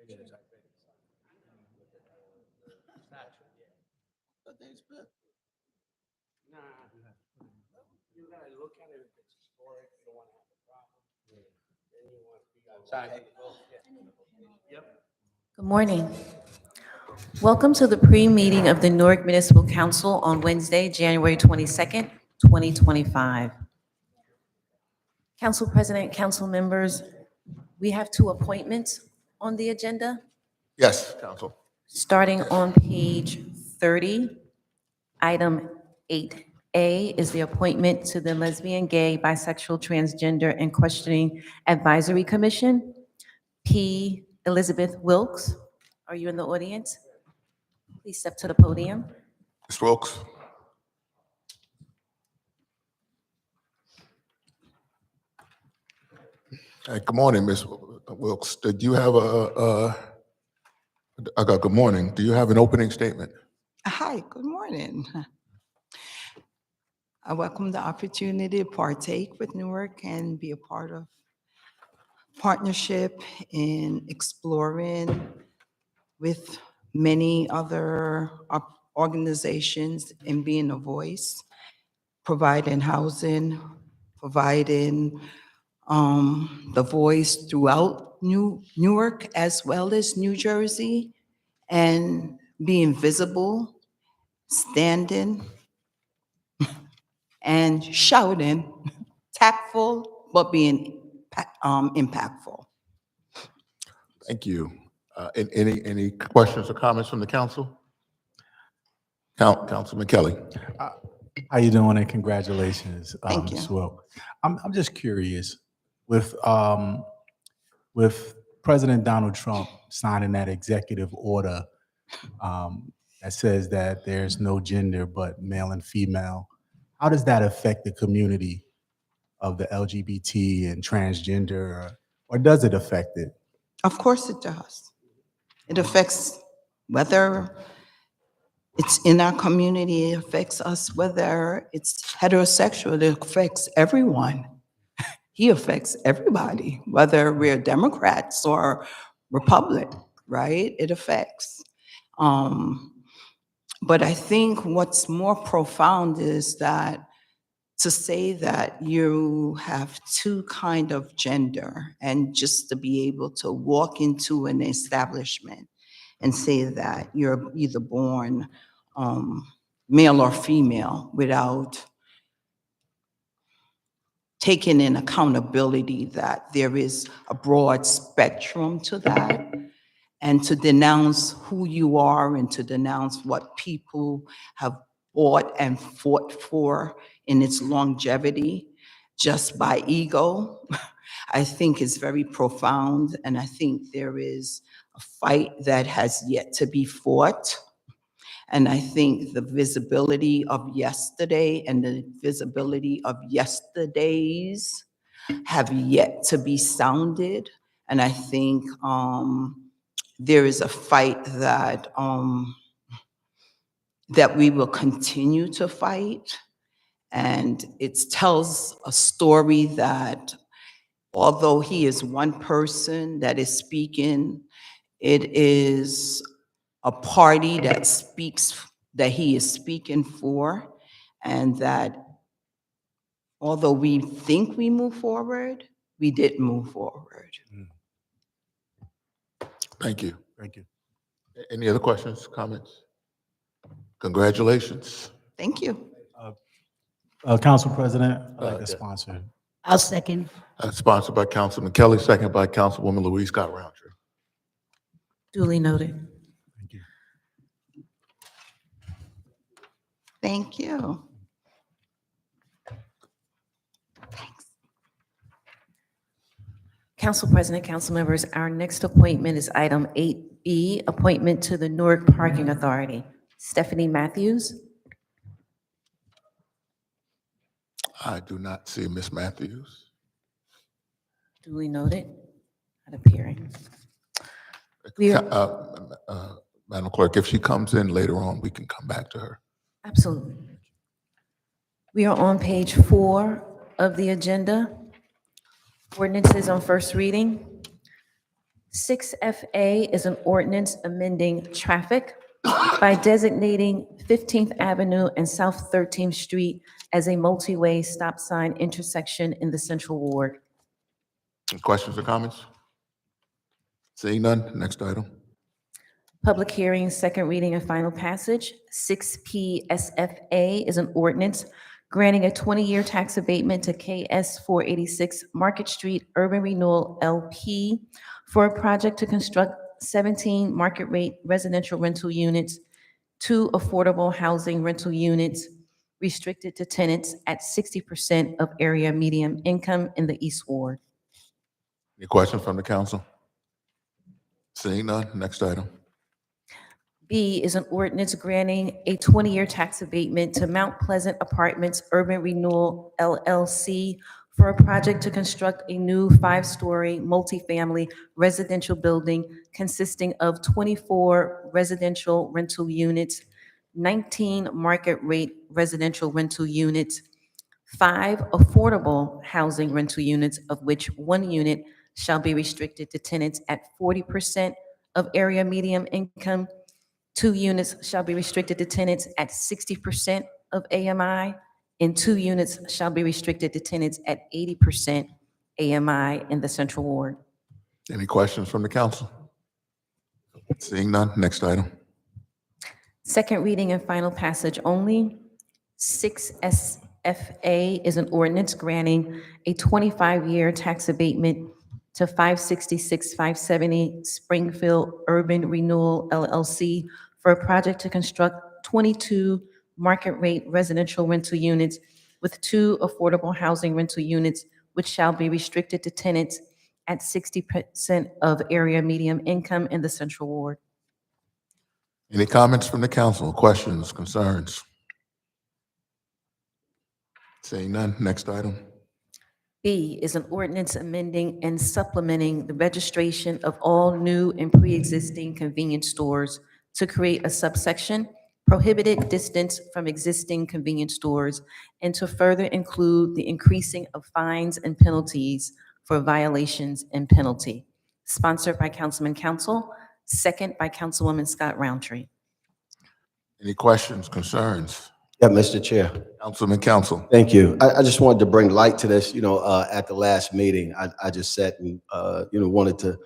You gotta look at it if it's historic, you don't wanna have a problem. Then you want to be outside. Yep. Good morning. Welcome to the pre-meeting of the Newark Municipal Council on Wednesday, January 22nd, 2025. Council President, council members, we have two appointments on the agenda. Yes, Council. Starting on page 30, item 8A is the appointment to the Lesbian, Gay, Bisexual, Transgender, and Questioning Advisory Commission. P. Elizabeth Wilkes, are you in the audience? Please step to the podium. Ms. Wilkes. Good morning, Ms. Wilkes. Did you have good morning. Do you have an opening statement? Hi, good morning. I welcome the opportunity to partake with Newark and be a part of partnership in exploring with many other organizations and being a voice, providing housing, providing the voice throughout Newark as well as New Jersey, and being visible, standing, and shouting, tactful, but being impactful. Thank you. Any questions or comments from the council? Councilman Kelly. How you doing? And congratulations, Thank you. Ms. Wilk. I'm just curious, with President Donald Trump signing that executive order that says that there's no gender but male and female, how does that affect the community of the LGBT and transgender, or does it affect it? Of course it does. It affects whether it's in our community, it affects us, whether it's heterosexual, it affects everyone. He affects everybody, whether we're Democrats or Republic, right? It affects. But I think what's more profound is that to say that you have two kind of gender, and just to be able to walk into an establishment and say that you're either born male or female without taking in accountability that there is a broad spectrum to that, and to denounce who you are and to denounce what people have fought and fought for in its longevity just by ego, I think is very profound. And I think there is a fight that has yet to be fought. And I think the visibility of yesterday and the visibility of yesterdays have yet to be sounded. And I think there is a fight that that we will continue to fight. And it tells a story that although he is one person that is speaking, it is a party that speaks, that he is speaking for, and that although we think we move forward, we didn't move forward. Thank you. Thank you. Any other questions, comments? Congratulations. Thank you. Council President, I'd like to yeah. sponsor. I'll second. Sponsored by Councilman Kelly, second by Councilwoman Louise Scott Roundtree. Duly noted. Thank you. Thank you. Council President, council members, our next appointment is item 8B, appointment to the Newark Parking Authority. Stephanie Matthews. I do not see Ms. Matthews. Duly noted. Not appearing. We are- Madam Clerk, if she comes in later on, we can come back to her. Absolutely. We are on page 4 of the agenda. Ordinances on first reading. 6FA is an ordinance amending traffic by designating 15th Avenue and South 13th Street as a multi-way stop sign intersection in the Central Ward. Any questions or comments? Seeing none, next item. Public hearing, second reading and final passage. 6PSFA is an ordinance granting a 20-year tax abatement to KS 486 Market Street Urban Renewal LP for a project to construct 17 market rate residential rental units, 2 affordable housing rental units restricted to tenants at 60% of area median income in the East Ward. Any questions from the council? Seeing none, next item. B is an ordinance granting a 20-year tax abatement to Mount Pleasant Apartments Urban Renewal LLC for a project to construct a new 5-story multifamily residential building consisting of 24 residential rental units, 19 market rate residential rental units, 5 affordable housing rental units, of which 1 unit shall be restricted to tenants at 40% of area median income, 2 units shall be restricted to tenants at 60% of AMI, and 2 units shall be restricted to tenants at 80% AMI in the Central Ward. Any questions from the council? Seeing none, next item. Second reading and final passage only. 6SFA is an ordinance granting a 25-year tax abatement to 566-570 Springfield Urban Renewal LLC for a project to construct 22 market rate residential rental units with 2 affordable housing rental units, which shall be restricted to tenants at 60% of area median income in the Central Ward. Any comments from the council? Questions, concerns? Seeing none, next item. B is an ordinance amending and supplementing the registration of all new and pre-existing convenience stores to create a subsection, prohibited distance from existing convenience stores, and to further include the increasing of fines and penalties for violations and penalty. Sponsored by Councilman Council, second by Councilwoman Scott Roundtree. Any questions, concerns? Yeah, Mr. Chair. Councilman Council. Thank you. I just wanted to bring light to this. At the last meeting, I just sat and, wanted to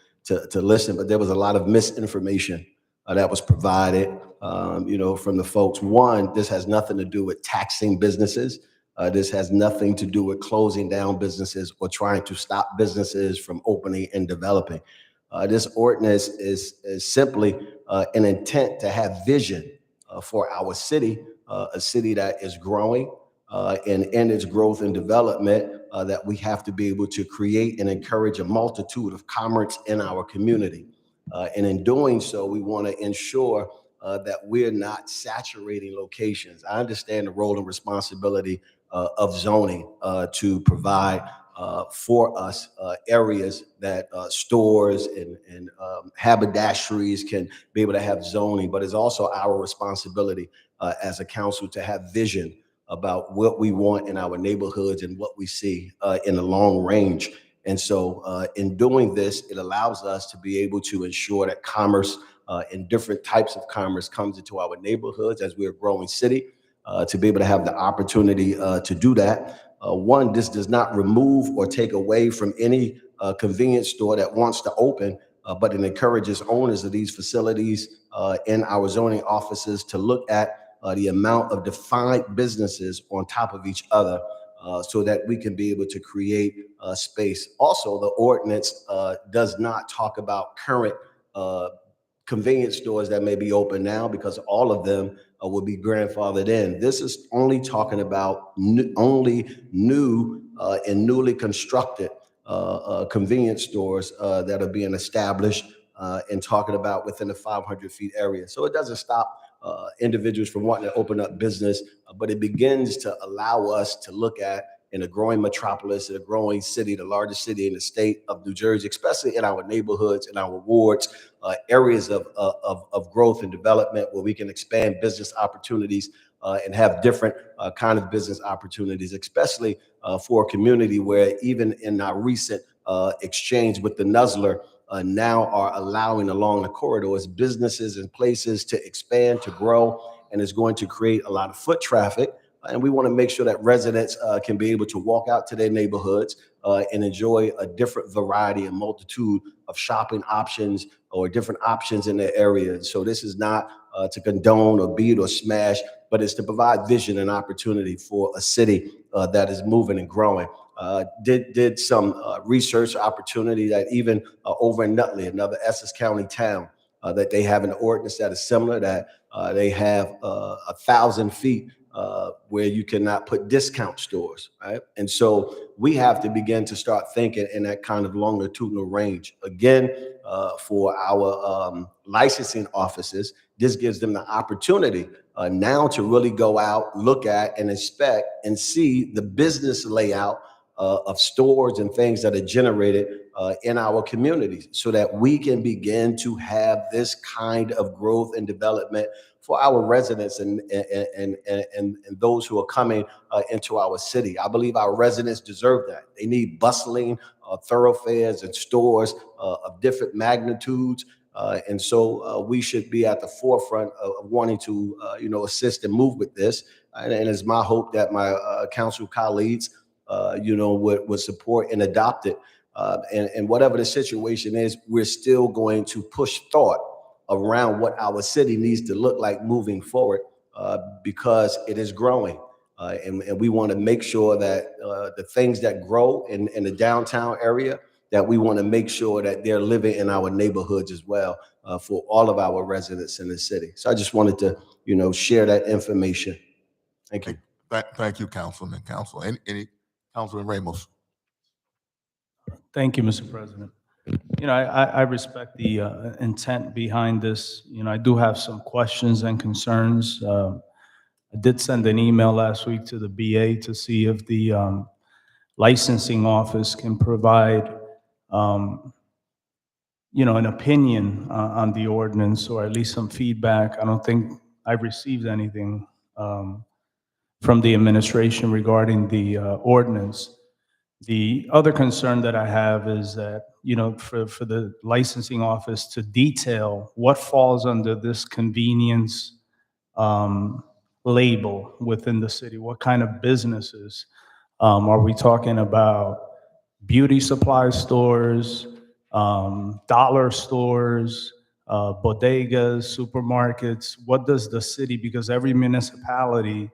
listen, but there was a lot of misinformation that was provided, from the folks. One, this has nothing to do with taxing businesses. This has nothing to do with closing down businesses or trying to stop businesses from opening and developing. This ordinance is simply an intent to have vision for our city, a city that is growing, and in its growth and development, that we have to be able to create and encourage a multitude of commerce in our community. And in doing so, we want to ensure that we're not saturating locations. I understand the role and responsibility of zoning to provide for us areas that stores and haberdasheries can be able to have zoning, but it's also our responsibility as a council to have vision about what we want in our neighborhoods and what we see in the long range. And so in doing this, it allows us to be able to ensure that commerce and different types of commerce comes into our neighborhoods as we're a growing city, to be able to have the opportunity to do that. One, this does not remove or take away from any convenience store that wants to open, but it encourages owners of these facilities in our zoning offices to look at the amount of defined businesses on top of each other so that we can be able to create space. Also, the ordinance does not talk about current convenience stores that may be open now, because all of them will be grandfathered in. This is only talking about only new and newly constructed convenience stores that are being established and talking about within the 500 feet area. So it doesn't stop individuals from wanting to open up business, but it begins to allow us to look at, in a growing metropolis, in a growing city, the largest city in the state of New Jersey, especially in our neighborhoods, in our wards, areas of growth and development where we can expand business opportunities and have different kind of business opportunities, especially for a community where, even in our recent exchange with the Nuzzler, now are allowing along the corridors businesses and places to expand, to grow, and it's going to create a lot of foot traffic. And we want to make sure that residents can be able to walk out to their neighborhoods and enjoy a different variety and multitude of shopping options or different options in their area. So this is not to condone or beat or smash, but it's to provide vision and opportunity for a city that is moving and growing. Did some research opportunity that even over in Nutley, another Essex County town, that they have an ordinance that is similar, that they have 1,000 feet where you cannot put discount stores, right? And so we have to begin to start thinking in that kind of longitudinal range. Again, for our licensing offices, this gives them the opportunity now to really go out, look at, and inspect and see the business layout of stores and things that are generated in our communities, so that we can begin to have this kind of growth and development for our residents and those who are coming into our city. I believe our residents deserve that. They need bustling thoroughfares and stores of different magnitudes. And so we should be at the forefront of wanting to, assist and move with this. And it's my hope that my council colleagues, would support and adopt it. And whatever the situation is, we're still going to push thought around what our city needs to look like moving forward, because it is growing. And we want to make sure that the things that grow in the downtown area, that we want to make sure that they're living in our neighborhoods as well, for all of our residents in the city. So I just wanted to, share that information. Thank you. Thank you, Councilman. Councilman Ramos. Thank you, Mr. President. I respect the intent behind this. I do have some questions and concerns. I did send an email last week to the BA to see if the licensing office can provide, an opinion on the ordinance, or at least some feedback. I don't think I've received anything from the administration regarding the ordinance. The other concern that I have is that, for the licensing office to detail what falls under this convenience label within the city, what kind of businesses. Are we talking about beauty supply stores, dollar stores, bodegas, supermarkets? What does the city, because every municipality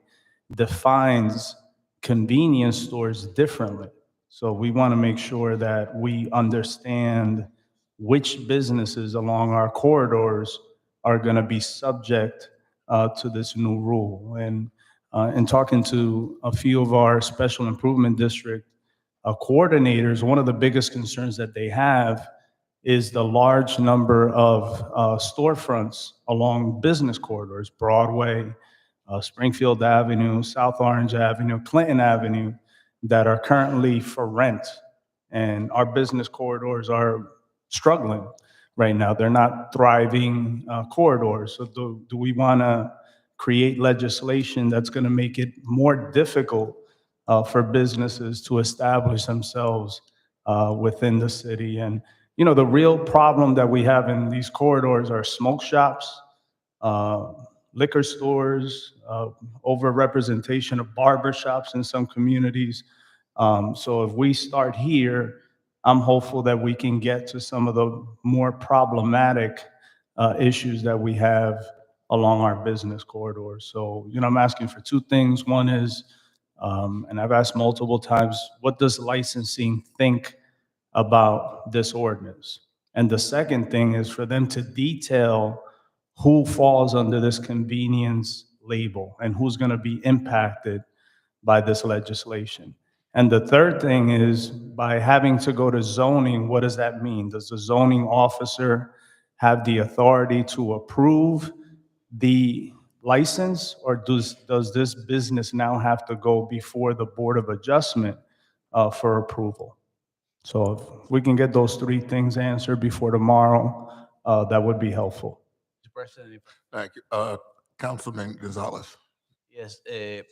defines convenience stores differently. So we want to make sure that we understand which businesses along our corridors are going to be subject to this new rule. And in talking to a few of our special improvement district coordinators, one of the biggest concerns that they have is the large number of storefronts along business corridors, Broadway, Springfield Avenue, South Orange Avenue, Clinton Avenue, that are currently for rent. And our business corridors are struggling right now. They're not thriving corridors. So do we want to create legislation that's going to make it more difficult for businesses to establish themselves within the city? And, the real problem that we have in these corridors are smoke shops, liquor stores, overrepresentation of barber shops in some communities. So if we start here, I'm hopeful that we can get to some of the more problematic issues that we have along our business corridors. So, I'm asking for two things. One is, and I've asked multiple times, what does licensing think about this ordinance? And the second thing is for them to detail who falls under this convenience label and who's going to be impacted by this legislation. And the third thing is, by having to go to zoning, what does that mean? Does the zoning officer have the authority to approve the license, or does this business now have to go before the Board of Adjustment for approval? So if we can get those three things answered before tomorrow, that would be helpful. Mr. President, Thank you. Councilman Gonzalez. yes, the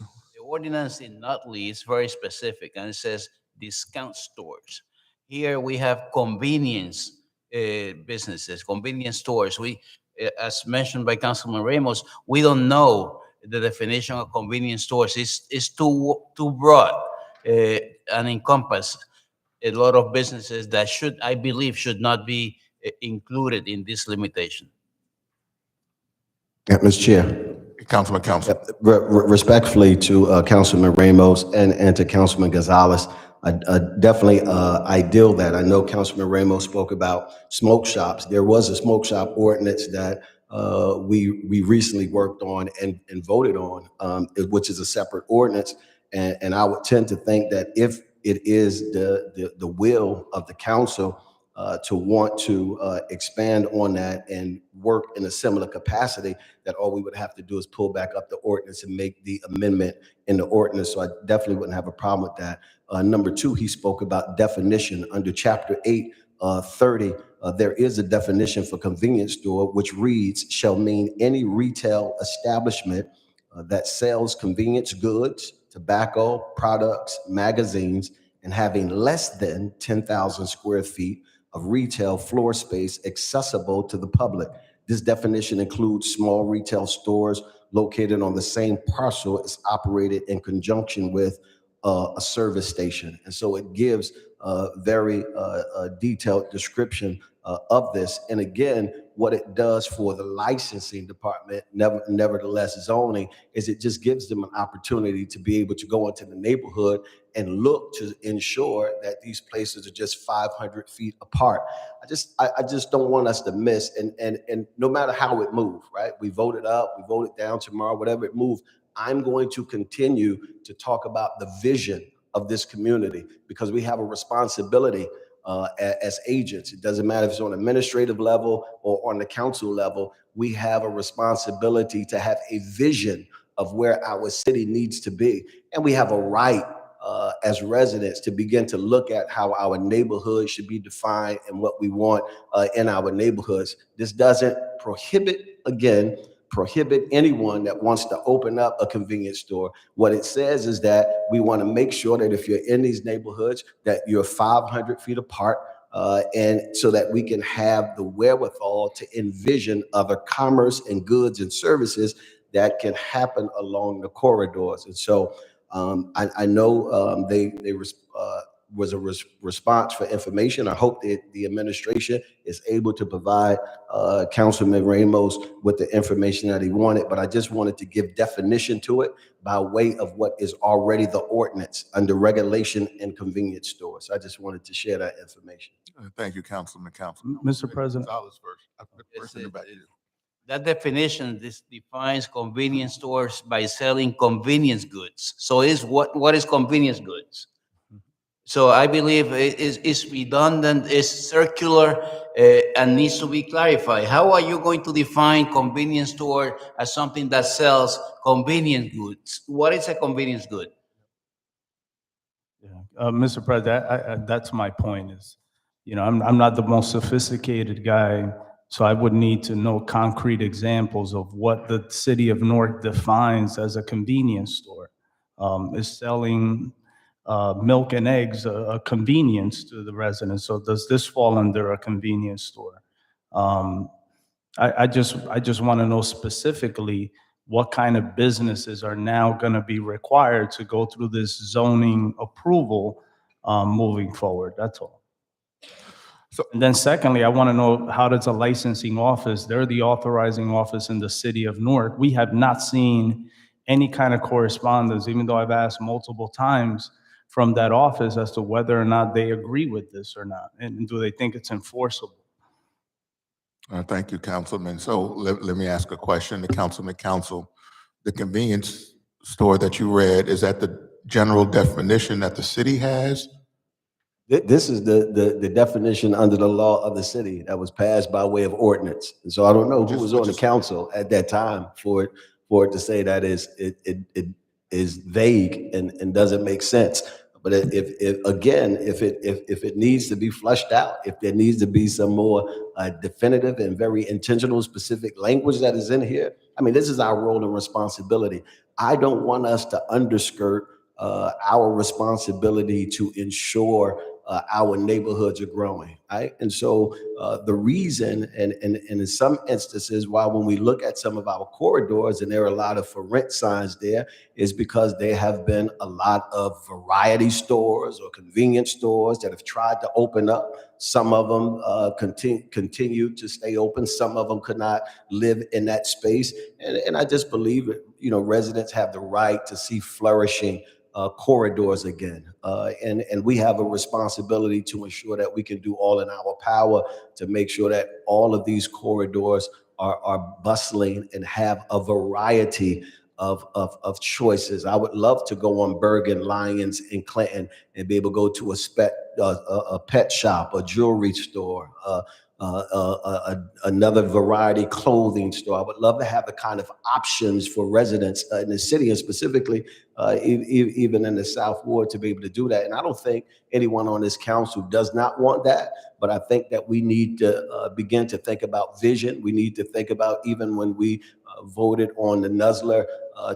ordinance in Nutley is very specific, and it says discount stores. Here we have convenience businesses, convenience stores. As mentioned by Councilman Ramos, we don't know the definition of convenience stores. It's too broad and encompass a lot of businesses that I believe, should not be included in this limitation. Yeah, Mr. Chair. Councilman Council. Respectfully to Councilman Ramos and to Councilman Gonzalez, definitely ideal that I know Councilman Ramos spoke about smoke shops. There was a smoke shop ordinance that we recently worked on and voted on, which is a separate ordinance. And I would tend to think that if it is the will of the council to want to expand on that and work in a similar capacity, that all we would have to do is pull back up the ordinance and make the amendment in the ordinance. So I definitely wouldn't have a problem with that. Number two, he spoke about definition under chapter 8, 30. There is a definition for convenience store, which reads, shall mean any retail establishment that sells convenience goods, tobacco, products, magazines, and having less than 10,000 square feet of retail floor space accessible to the public. This definition includes small retail stores located on the same parcel as operated in conjunction with a service station. And so it gives a very detailed description of this. And again, what it does for the licensing department, nevertheless zoning, is it just gives them an opportunity to be able to go into the neighborhood and look to ensure that these places are just 500 feet apart. I just don't want us to miss, and no matter how it moves, right? We vote it up, we vote it down tomorrow, whatever it moves, I'm going to continue to talk about the vision of this community, because we have a responsibility as agents. It doesn't matter if it's on administrative level or on the council level. We have a responsibility to have a vision of where our city needs to be. And we have a right as residents to begin to look at how our neighborhood should be defined and what we want in our neighborhoods. This doesn't prohibit anyone that wants to open up a convenience store. What it says is that we want to make sure that if you're in these neighborhoods, that you're 500 feet apart, and so that we can have the wherewithal to envision other commerce and goods and services that can happen along the corridors. And so I know was a response for information. I hope that the administration is able to provide Councilman Ramos with the information that he wanted, but I just wanted to give definition to it by way of what is already the ordinance under regulation and convenience stores. I just wanted to share that information. Thank you, Councilman. Mr. President. Gonzalez first in the back. That definition defines convenience stores by selling convenience goods. So what is convenience goods? So I believe it's redundant, it's circular, and needs to be clarified. How are you going to define convenience store as something that sells convenience goods? What is a convenience good? Yeah. Mr. President, that's my point is, I'm not the most sophisticated guy, so I would need to know concrete examples of what the city of Newark defines as a convenience store. Is selling milk and eggs a convenience to the residents? So does this fall under a convenience store? I just want to know specifically what kind of businesses are now going to be required to go through this zoning approval moving forward. That's all. And then secondly, I want to know, how does a licensing office, they're the authorizing office in the city of Newark. We have not seen any kind of correspondence, even though I've asked multiple times, from that office as to whether or not they agree with this or not, and do they think it's enforceable? Thank you, Councilman. So let me ask a question to Councilman Council. The convenience store that you read, is that the general definition that the city has? This is the definition under the law of the city that was passed by way of ordinance. And so I don't know who was on the council at that time for it to say that it is vague and doesn't make sense. But if it needs to be flushed out, if there needs to be some more definitive and very intentional, specific language that is in here, I mean, this is our role and responsibility. I don't want us to underskirt our responsibility to ensure our neighborhoods are growing, right? And so the reason, and in some instances, why when we look at some of our corridors and there are a lot of for rent signs there, is because there have been a lot of variety stores or convenience stores that have tried to open up. Some of them continue to stay open. Some of them could not live in that space. And I just believe, residents have the right to see flourishing corridors again. And we have a responsibility to ensure that we can do all in our power to make sure that all of these corridors are bustling and have a variety of choices. I would love to go on Bergen, Lyons, and Clinton and be able to go to a pet shop, a jewelry store, another variety clothing store. I would love to have the kind of options for residents in the city, and specifically even in the South Ward, to be able to do that. And I don't think anyone on this council does not want that, but I think that we need to begin to think about vision. We need to think about, even when we voted on the Nuzzler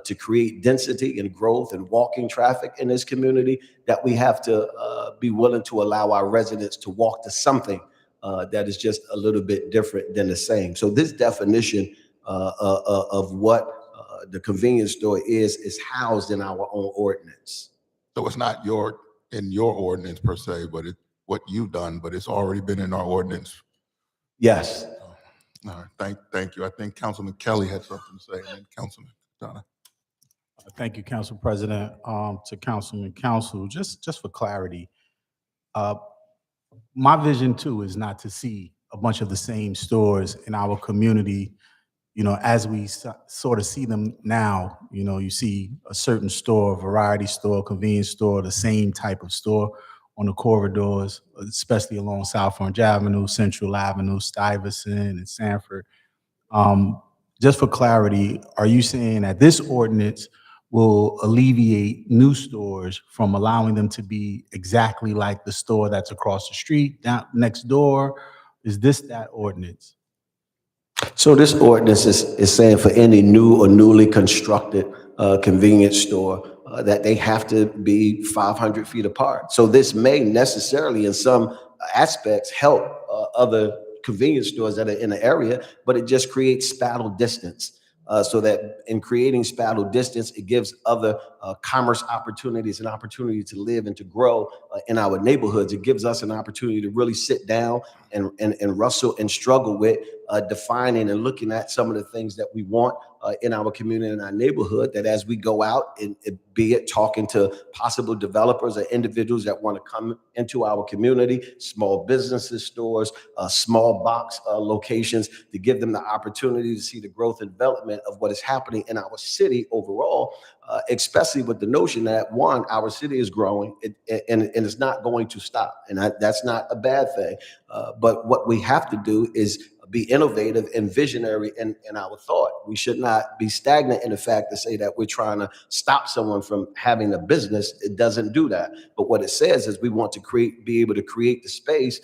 to create density and growth and walking traffic in this community, that we have to be willing to allow our residents to walk to something that is just a little bit different than the same. So this definition of what the convenience store is housed in our own ordinance. So it's not in your ordinance per se, but it's what you've done, but it's already been in our ordinance. Yes. All right, thank you. I think Councilman Kelly had something to say, and then Councilman Donna. Thank you, Council President. To Councilman Council, just for clarity, my vision too is not to see a bunch of the same stores in our community, as we sort of see them now. You see a certain store, variety store, convenience store, the same type of store on the corridors, especially along South Orange Avenue, Central Avenue, Stuyvesant, and Sanford. Just for clarity, are you saying that this ordinance will alleviate new stores from allowing them to be exactly like the store that's across the street, down next door? Is this that ordinance? So this ordinance is saying for any new or newly constructed convenience store that they have to be 500 feet apart. So this may necessarily, in some aspects, help other convenience stores that are in the area, but it just creates spatial distance. So that in creating spatial distance, it gives other commerce opportunities an opportunity to live and to grow in our neighborhoods. It gives us an opportunity to really sit down and wrestle and struggle with defining and looking at some of the things that we want in our community and our neighborhood, that as we go out and be it talking to possible developers or individuals that want to come into our community, small businesses, stores, small box locations, to give them the opportunity to see the growth and development of what is happening in our city overall, especially with the notion that, one, our city is growing and it's not going to stop. And that's not a bad thing. But what we have to do is be innovative and visionary in our thought. We should not be stagnant in the fact to say that we're trying to stop someone from having a business. It doesn't do that. But what it says is we want to be able to create the space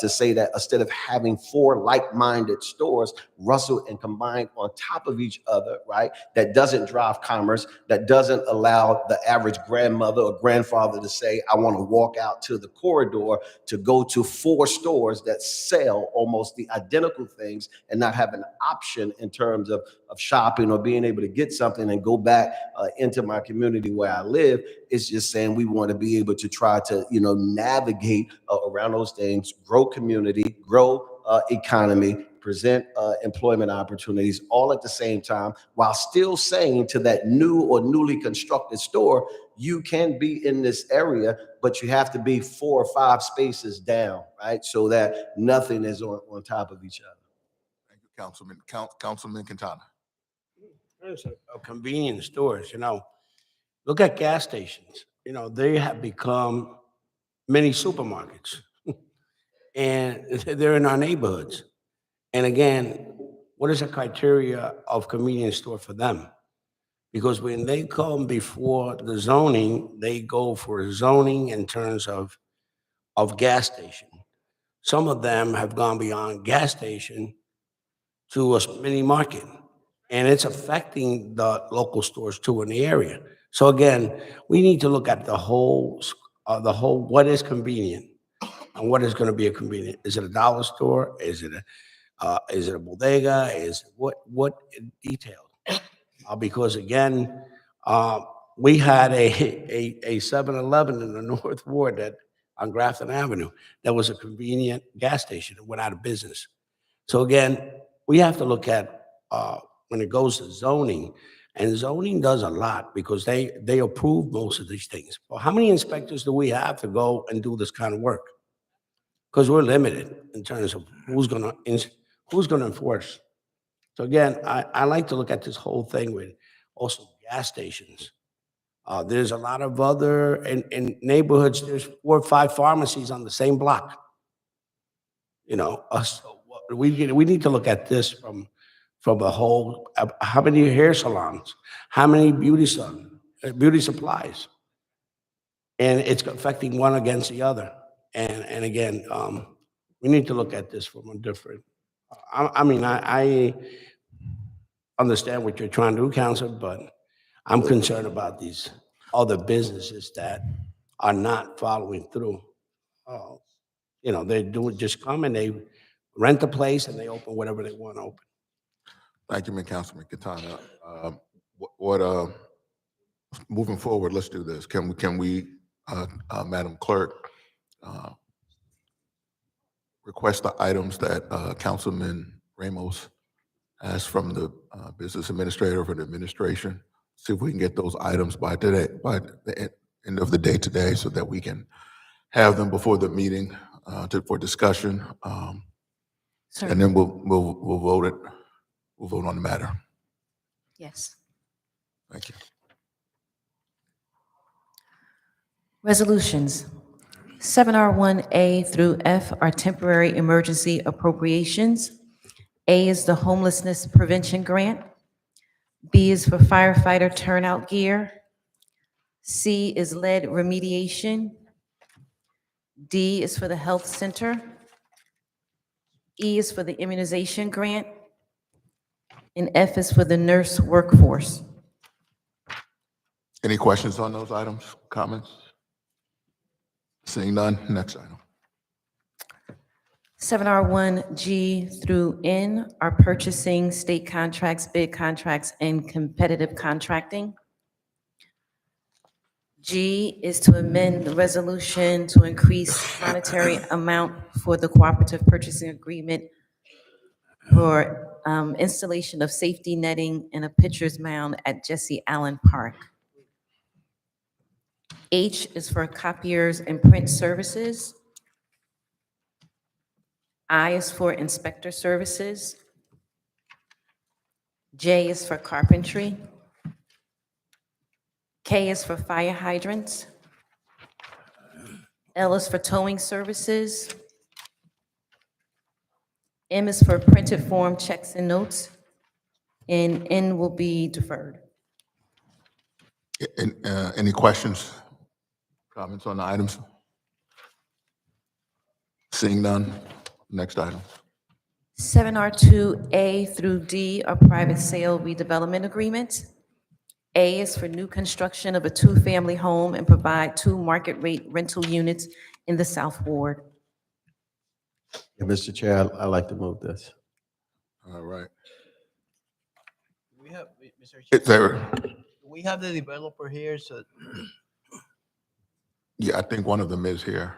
to say that instead of having 4 like-minded stores rustle and combine on top of each other, right, that doesn't drive commerce, that doesn't allow the average grandmother or grandfather to say, I want to walk out to the corridor to go to 4 stores that sell almost the identical things and not have an option in terms of shopping or being able to get something and go back into my community where I live. It's just saying we want to be able to try to, navigate around those things, grow community, grow economy, present employment opportunities, all at the same time, while still saying to that new or newly constructed store, you can be in this area, but you have to be 4 or 5 spaces down, right? So that nothing is on top of each other. Thank you, Councilman Quintana. There's a convenience stores, look at gas stations. They have become mini supermarkets and they're in our neighborhoods. And again, what is the criteria of convenience store for them? Because when they come before the zoning, they go for zoning in terms of gas station. Some of them have gone beyond gas station to a mini market, and it's affecting the local stores too in the area. So again, we need to look at the whole what is convenient. on what is going to be a convenient. Is it a dollar store? Is it a bodega? Is what detail? Because again, we had a 7-Eleven in the North Ward that on Grafton Avenue that was a convenient gas station that went out of business. So again, we have to look at when it goes to zoning, and zoning does a lot because they approve most of these things. Well, how many inspectors do we have to go and do this kind of work? Because we're limited in terms of who's gonna enforce. So again, I like to look at this whole thing with also gas stations. There's a lot of other, in neighborhoods, there's 4 or 5 pharmacies on the same block. You know, so we need to look at this from a whole, how many hair salons, how many beauty supplies? And it's affecting one against the other. And again, we need to look at this from a different, I understand what you're trying to do, Council, but I'm concerned about these other businesses that are not following through. Uh, You know, they do just come and they rent a place and they open whatever they want to open. Thank you, Councilman Catana. Moving forward, let's do this. Can we, Madam Clerk, request the items that Councilman Ramos asked from the business administrator for the administration? See if we can get those items by the end of the day today so that we can have them before the meeting for discussion. Sir. And then we'll vote it. We'll vote on the matter. Yes. Thank you. Resolutions. 7R1A through F are temporary emergency appropriations. A is the homelessness prevention grant. B is for firefighter turnout gear. C is lead remediation. D is for the health center. E is for the immunization grant. And F is for the nurse workforce. Any questions on those items, comments? Seeing none, next item. 7R1G through N are purchasing, state contracts, bid contracts, and competitive contracting. G is to amend the resolution to increase monetary amount for the cooperative purchasing agreement for installation of safety netting and a pitcher's mound at Jesse Allen Park. H is for copiers and print services. I is for inspector services. J is for carpentry. K is for fire hydrants. L is for towing services. M is for printed form checks and notes. And N will be deferred. Any questions, comments on the items? Seeing none, next item. 7R2A through D are private sale redevelopment agreements. A is for new construction of a 2-family home and provide 2 market rate rental units in the South Ward. Yeah, Mr. Chair, I'd like to move this. All right. We have, Mr. Is there, we have the developer here, so yeah, I think one of them is here.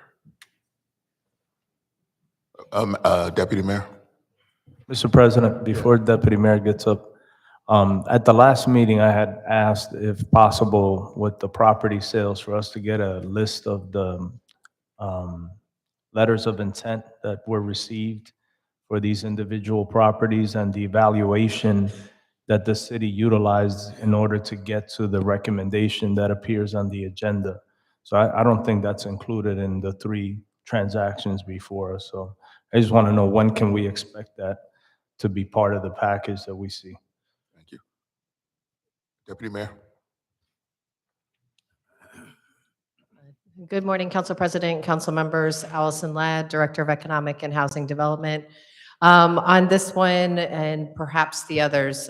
Deputy Mayor? Mr. President, before Deputy Mayor gets up, at the last meeting, I had asked if possible with the property sales for us to get a list of the letters of intent that were received for these individual properties and the evaluation that the city utilized in order to get to the recommendation that appears on the agenda. So I don't think that's included in the 3 transactions before us. So I just want to know, when can we expect that to be part of the package that we see? Thank you. Deputy Mayor? Good morning, Council President, Council members. Allison Ladd, Director of Economic and Housing Development. On this one, and perhaps the others,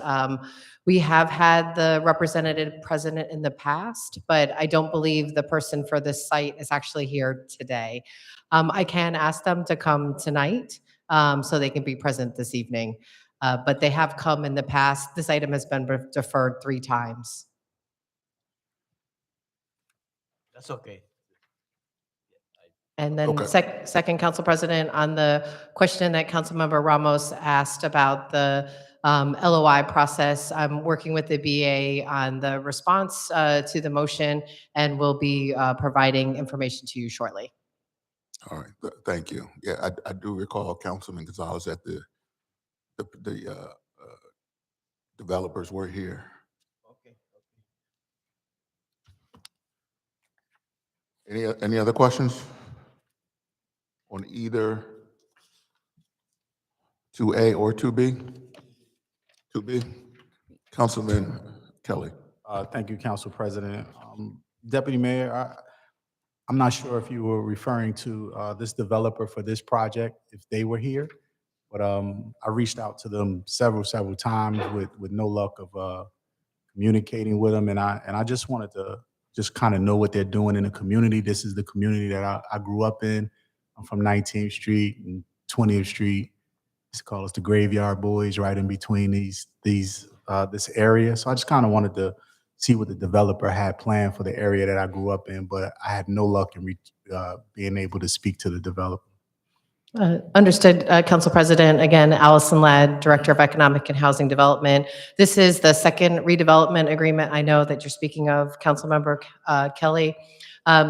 we have had the representative present in the past, but I don't believe the person for this site is actually here today. I can ask them to come tonight, so they can be present this evening. But they have come in the past. This item has been deferred 3 times. That's okay. And then Okay. second, Council President, on the question that Councilmember Ramos asked about the LOI process, I'm working with the BA on the response to the motion, and will be providing information to you shortly. All right, thank you. Yeah, I do recall Councilman Gonzalez that the developers were here. Okay. Any other questions on either 2A or 2B? 2B? Councilman Kelly. Thank you, Council President. Deputy Mayor, I'm not sure if you were referring to this developer for this project, if they were here, but I reached out to them several times with no luck of communicating with them, and I just wanted to just kind of know what they're doing in the community. This is the community that I grew up in. I'm from 19th Street and 20th Street. It's called us the Graveyard Boys, right in between this area. So I just kind of wanted to see what the developer had planned for the area that I grew up in, but I had no luck in being able to speak to the developer. Understood, Council President. Again, Allison Ladd, Director of Economic and Housing Development. This is the second redevelopment agreement I know that you're speaking of, Councilmember Kelly.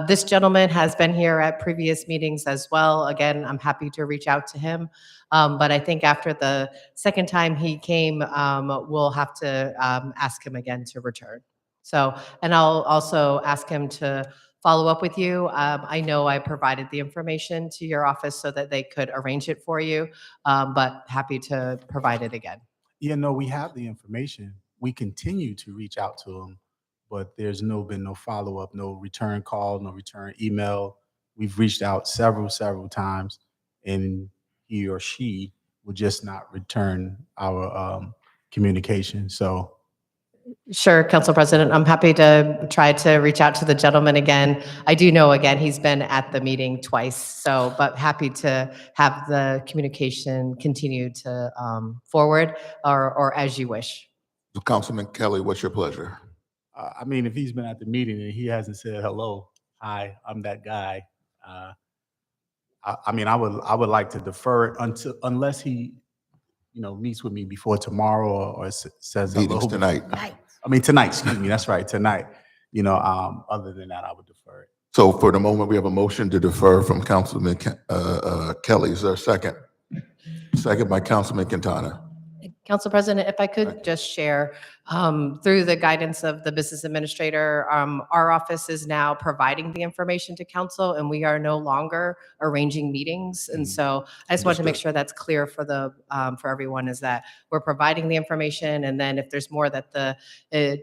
This gentleman has been here at previous meetings as well. Again, I'm happy to reach out to him. But I think after the second time he came, we'll have to ask him again to return. So, and I'll also ask him to follow up with you. I know I provided the information to your office so that they could arrange it for you, but happy to provide it again. Yeah, no, we have the information. We continue to reach out to them, but there's been no follow-up, no return call, no return email. We've reached out several times, and he or she would just not return our communication. So Sure, Council President, I'm happy to try to reach out to the gentleman again. I do know, again, he's been at the meeting twice, so, but happy to have the communication continue to forward, or as you wish. So Councilman Kelly, what's your pleasure? I mean, if he's been at the meeting and he hasn't said hello, hi, I'm that guy. I mean, I would like to defer it unless he, meets with me before tomorrow or says hello. Meetings tonight. I mean, tonight, excuse me, that's right, tonight. Other than that, I would defer it. So for the moment, we have a motion to defer from Councilman Kelly. Is there a second? Second by Councilman Quintana. Council President, if I could just share, through the guidance of the business administrator, our office is now providing the information to council, and we are no longer arranging meetings. And so I just wanted to make Understood. sure that's clear for everyone, is that we're providing the information, and then if there's more that the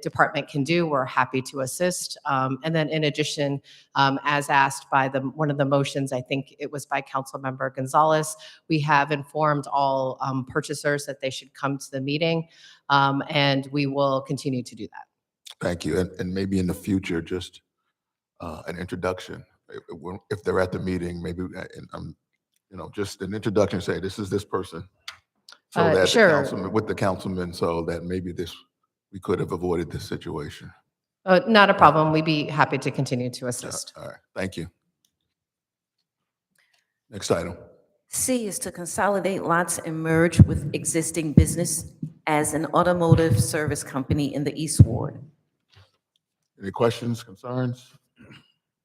department can do, we're happy to assist. And then in addition, as asked by one of the motions, I think it was by Councilmember Gonzalez, we have informed all purchasers that they should come to the meeting, and we will continue to do that. Thank you. And maybe in the future, just an introduction. If they're at the meeting, maybe, just an introduction, say, this is this person. So that the Sure. councilman, with the councilman, so that maybe we could have avoided this situation. Not a problem. We'd be happy to continue to assist. All right, thank you. Next item. C is to consolidate lots and merge with existing business as an automotive service company in the East Ward. Any questions, concerns?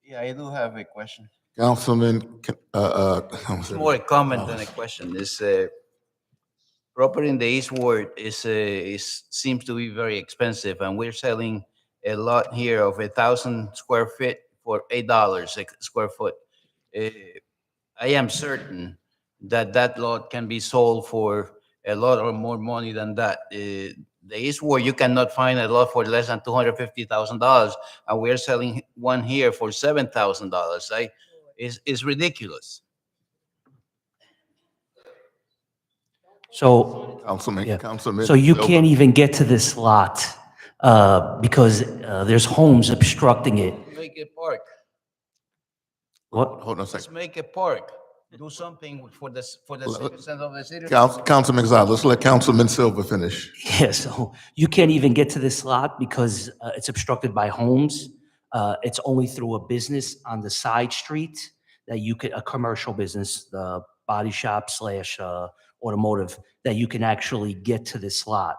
Yeah, I do have a question. Councilman, It's more a comment than a question. This property in the East Ward seems to be very expensive, and we're selling a lot here of 1,000 square feet for $8 a square foot. I am certain that lot can be sold for a lot or more money than that. The East Ward, you cannot find a lot for less than $250,000, and we're selling one here for $7,000. It's ridiculous. So, Councilman, yeah. Councilman. So you Silva. can't even get to this lot because there's homes obstructing it. Make a park. What? Hold on a Let's second. make a park. Do something for the citizens of the city. Councilman Gonzalez, let's let Councilman Silva finish. Yeah, so you can't even get to this lot because it's obstructed by homes. It's only through a business on the side street that you could, a commercial business, the body shop slash automotive, that you can actually get to this lot.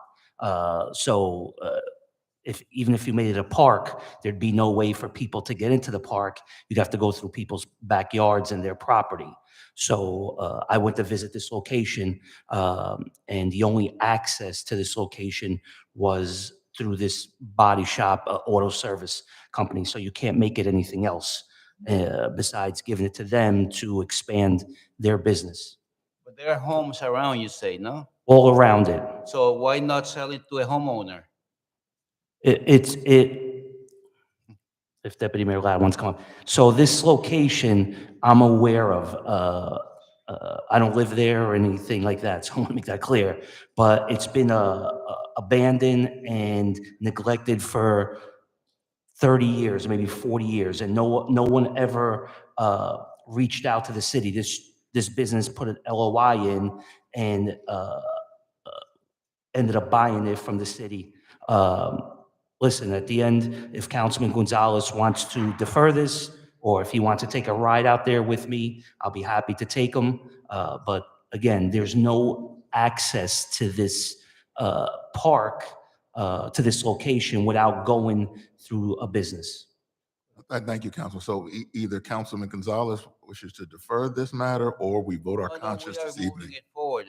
Even if you made it a park, there'd be no way for people to get into the park. You'd have to go through people's backyards and their property. So I went to visit this location, and the only access to this location was through this body shop, auto service company. So you can't make it anything else besides giving it to them to expand their business. But there are homes around, you say, no? All around it. So why not sell it to a homeowner? If Deputy Mayor Ladd wants to come up. So this location, I'm aware of. I don't live there or anything like that, so I want to make that clear. But it's been abandoned and neglected for 30 years, maybe 40 years, and no one ever reached out to the city. This business put an LOI in and ended up buying it from the city. Listen, at the end, if Councilman Gonzalez wants to defer this, or if he wants to take a ride out there with me, I'll be happy to take him. But again, there's no access to this park, to this location without going through a business. Thank you, Council. So either Councilman Gonzalez wishes to defer this matter, or we vote our No, conscience we are this moving evening. it forward.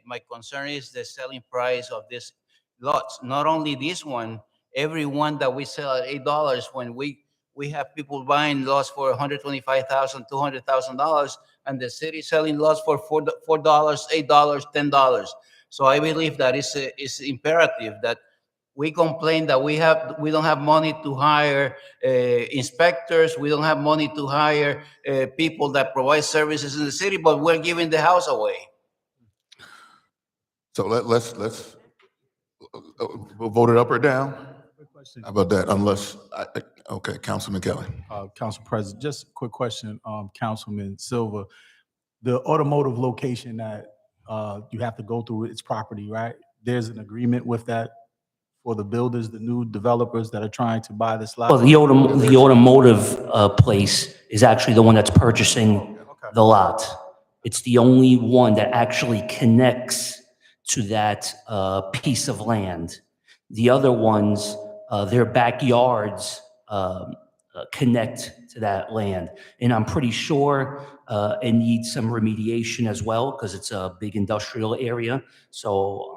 My concern is the selling price of this lots. Not only this one, every one that we sell at $8, when we have people buying lots for $125,000, $200,000, and the city selling lots for $4, $8, $10. So I believe that it's imperative that we complain that we don't have money to hire inspectors. We don't have money to hire people that provide services in the city, but we're giving the house away. So let's we'll vote it up or down. How about that? Okay, Councilman Kelly. Council President, just a quick question, Councilman Silva. The automotive location that you have to go through its property, right? There's an agreement with that for the builders, the new developers that are trying to buy this lot? Well, the automotive place is actually the one that's purchasing the lot. It's the only one that actually connects to that piece of land. The other ones, their backyards connect to that land. And I'm pretty sure it needs some remediation as well because it's a big industrial area. So,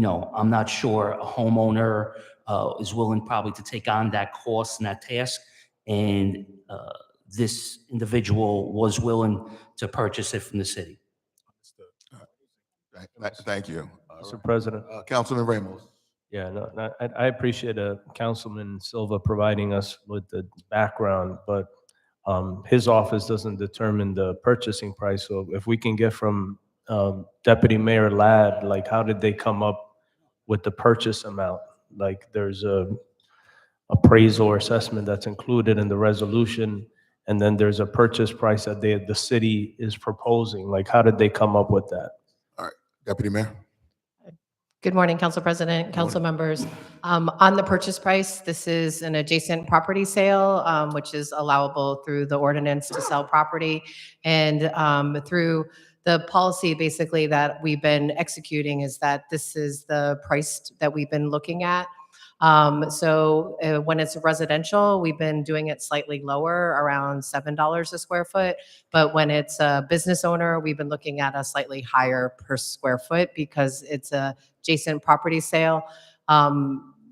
I'm not sure a homeowner is willing probably to take on that cost and that task. And this individual was willing to purchase it from the city. Thank you. Mr. President. Councilman Ramos. Yeah, no, I appreciate Councilman Silva providing us with the background, but his office doesn't determine the purchasing price. So if we can get from Deputy Mayor Ladd, like how did they come up with the purchase amount? Like there's a appraisal or assessment that's included in the resolution, and then there's a purchase price that the city is proposing. Like how did they come up with that? All right, Deputy Mayor. Good morning, Council President, council members. On the purchase price, this is an adjacent property sale, which is allowable through the ordinance to sell property. And through the policy basically that we've been executing is that this is the price that we've been looking at. When it's residential, we've been doing it slightly lower, around $7 a square foot. But when it's a business owner, we've been looking at a slightly higher per square foot because it's a adjacent property sale.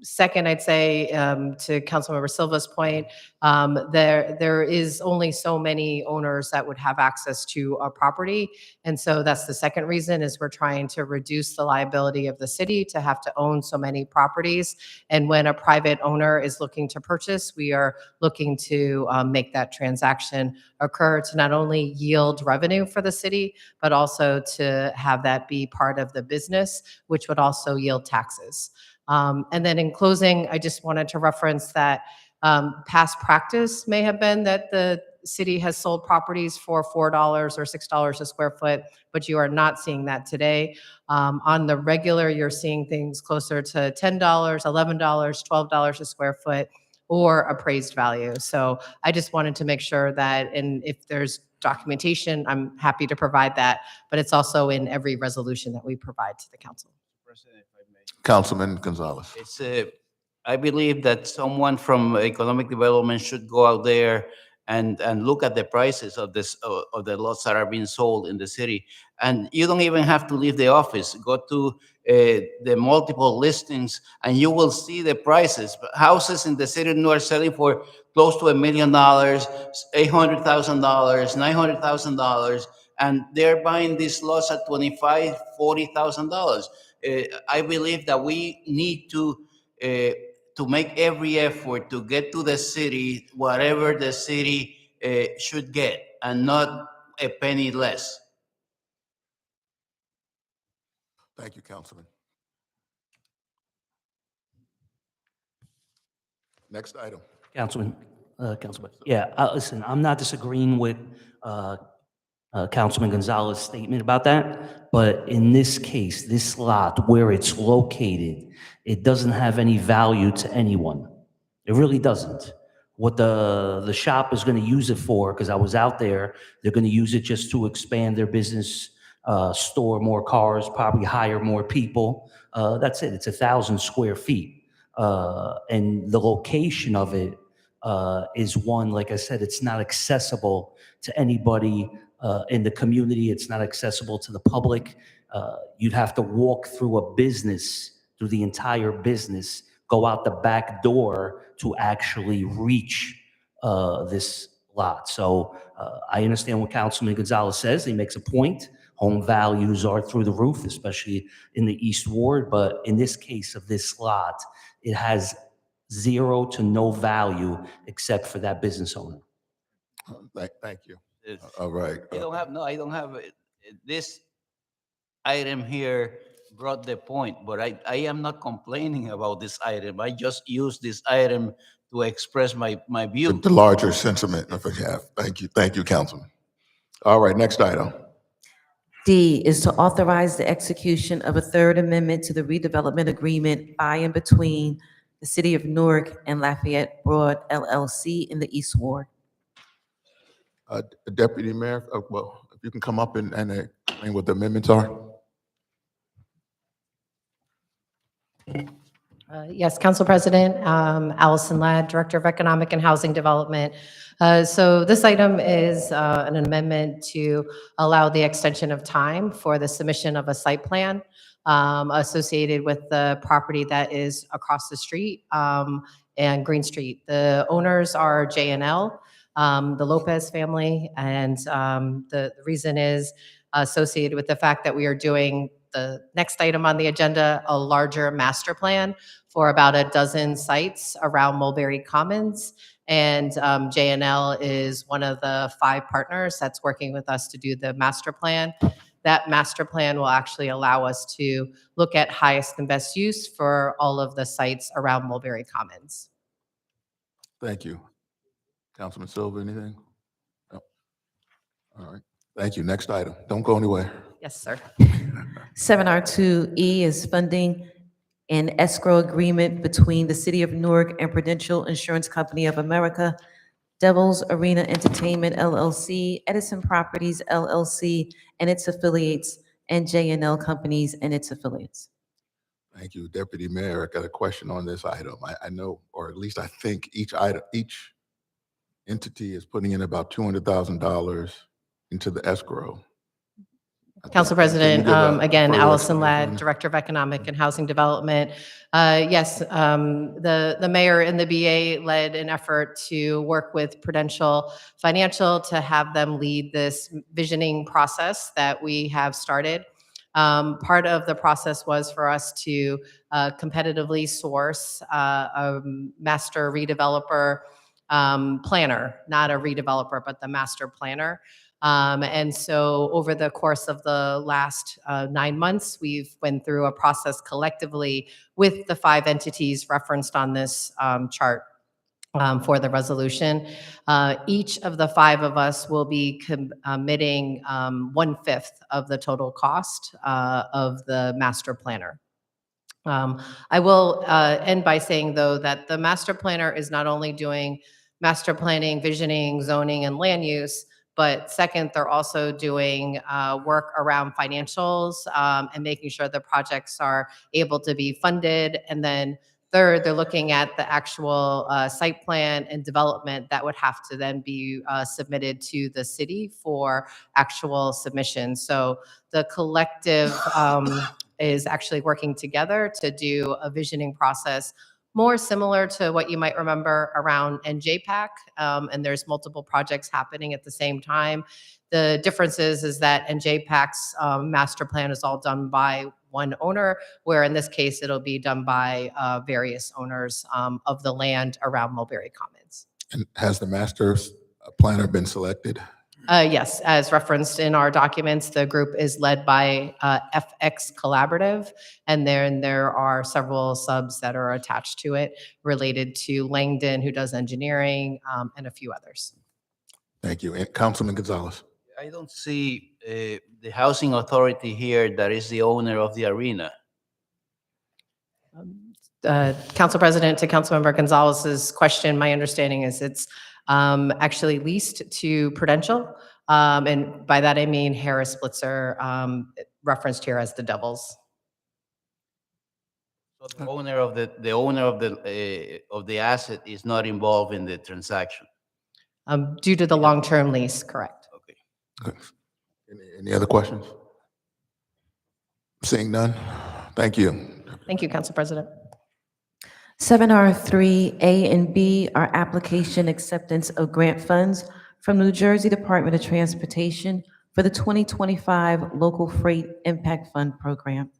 Second, I'd say to Councilmember Silva's point, there is only so many owners that would have access to a property. And so that's the second reason is we're trying to reduce the liability of the city to have to own so many properties. And when a private owner is looking to purchase, we are looking to make that transaction occur to not only yield revenue for the city, but also to have that be part of the business, which would also yield taxes. And then in closing, I just wanted to reference that past practice may have been that the city has sold properties for $4 or $6 a square foot, but you are not seeing that today. On the regular, you're seeing things closer to $10, $11, $12 a square foot or appraised value. So I just wanted to make sure that, and if there's documentation, I'm happy to provide that, but it's also in every resolution that we provide to the council. President, if I may. Councilman Gonzalez. It's I believe that someone from economic development should go out there and look at the prices of this of the lots that are being sold in the city. And you don't even have to leave the office. Go to the multiple listings, and you will see the prices. Houses in the city of Newark are selling for close to $1 million, $800,000, $900,000, and they're buying these lots at $25,000, $40,000. I believe that we need to make every effort to get to the city whatever the city should get, and not a penny less. Thank you, Councilman. Next item. Councilman, yeah, listen, I'm not disagreeing with Councilman Gonzalez's statement about that, but in this case, this lot, where it's located, it doesn't have any value to anyone. It really doesn't. What the shop is going to use it for, because I was out there, they're going to use it just to expand their business, store more cars, probably hire more people. That's it. It's 1,000 square feet. And the location of it is one, like I said, it's not accessible to anybody in the community. It's not accessible to the public. You'd have to walk through a business, through the entire business, go out the back door to actually reach this lot. So I understand what Councilman Gonzalez says. He makes a point. Home values are through the roof, especially in the East Ward. But in this case of this lot, it has zero to no value except for that business owner. Thank you. It's- All right. I don't have this item here brought the point, but I am not complaining about this item. I just use this item to express my view. The larger sentiment of it, yeah. Thank you. Thank you, Councilman. All right, next item. D is to authorize the execution of a third amendment to the redevelopment agreement by and between the City of Newark and Lafayette Broad LLC in the East Ward. Deputy Mayor, well, if you can come up and explain what the amendments are. Yes, Council President, Allison Ladd, Director of Economic and Housing Development. So this item is an amendment to allow the extension of time for the submission of a site plan associated with the property that is across the street and Green Street. The owners are J&L, the Lopez family, and the reason is associated with the fact that we are doing the next item on the agenda, a larger master plan for about a dozen sites around Mulberry Commons. And J&L is one of the 5 partners that's working with us to do the master plan. That master plan will actually allow us to look at highest and best use for all of the sites around Mulberry Commons. Thank you. Councilman Silva, anything? No. All right. Thank you. Next item. Don't go anywhere. Yes, sir. 7R2E is funding an escrow agreement between the City of Newark and Prudential Insurance Company of America, Devils Arena Entertainment LLC, Edison Properties LLC and its affiliates, and J&L Companies and its affiliates. Thank you, Deputy Mayor. I got a question on this item. I know, or at least I think each entity is putting in about $200,000 into the escrow. Council Can you President, give a again, further Allison explanation on Ladd, that? Director of Economic and Housing Development. Yes, the mayor and the BA led an effort to work with Prudential Financial to have them lead this visioning process that we have started. Part of the process was for us to competitively source a master redeveloper planner, not a redeveloper, but the master planner. And so over the course of the last 9 months, we've went through a process collectively with the 5 entities referenced on this chart for the resolution. Each of the 5 of us will be committing 1/5 of the total cost of the master planner. I will end by saying, though, that the master planner is not only doing master planning, visioning, zoning, and land use, but second, they're also doing work around financials and making sure the projects are able to be funded. And then third, they're looking at the actual site plan and development that would have to then be submitted to the city for actual submission. So the collective is actually working together to do a visioning process more similar to what you might remember around NJPAC, and there's multiple projects happening at the same time. The difference is that NJPAC's master plan is all done by one owner, where in this case, it'll be done by various owners of the land around Mulberry Commons. And has the master planner been selected? Yes, as referenced in our documents, the group is led by FX Collaborative, and then there are several subs that are attached to it related to Langdon, who does engineering, and a few others. Thank you. And Councilman Gonzalez. I don't see the housing authority here that is the owner of the arena. Council President, to Councilmember Gonzalez's question, my understanding is it's actually leased to Prudential. And by that, I mean Harris Blitzer, referenced here as the Devils. So the owner of the asset is not involved in the transaction. Due to the long-term lease, correct. Okay. Any other questions? Seeing none, thank you. Thank you, Council President. 7R3A and B are application acceptance of grant funds from New Jersey Department of Transportation for the 2025 Local Freight Impact Fund Program.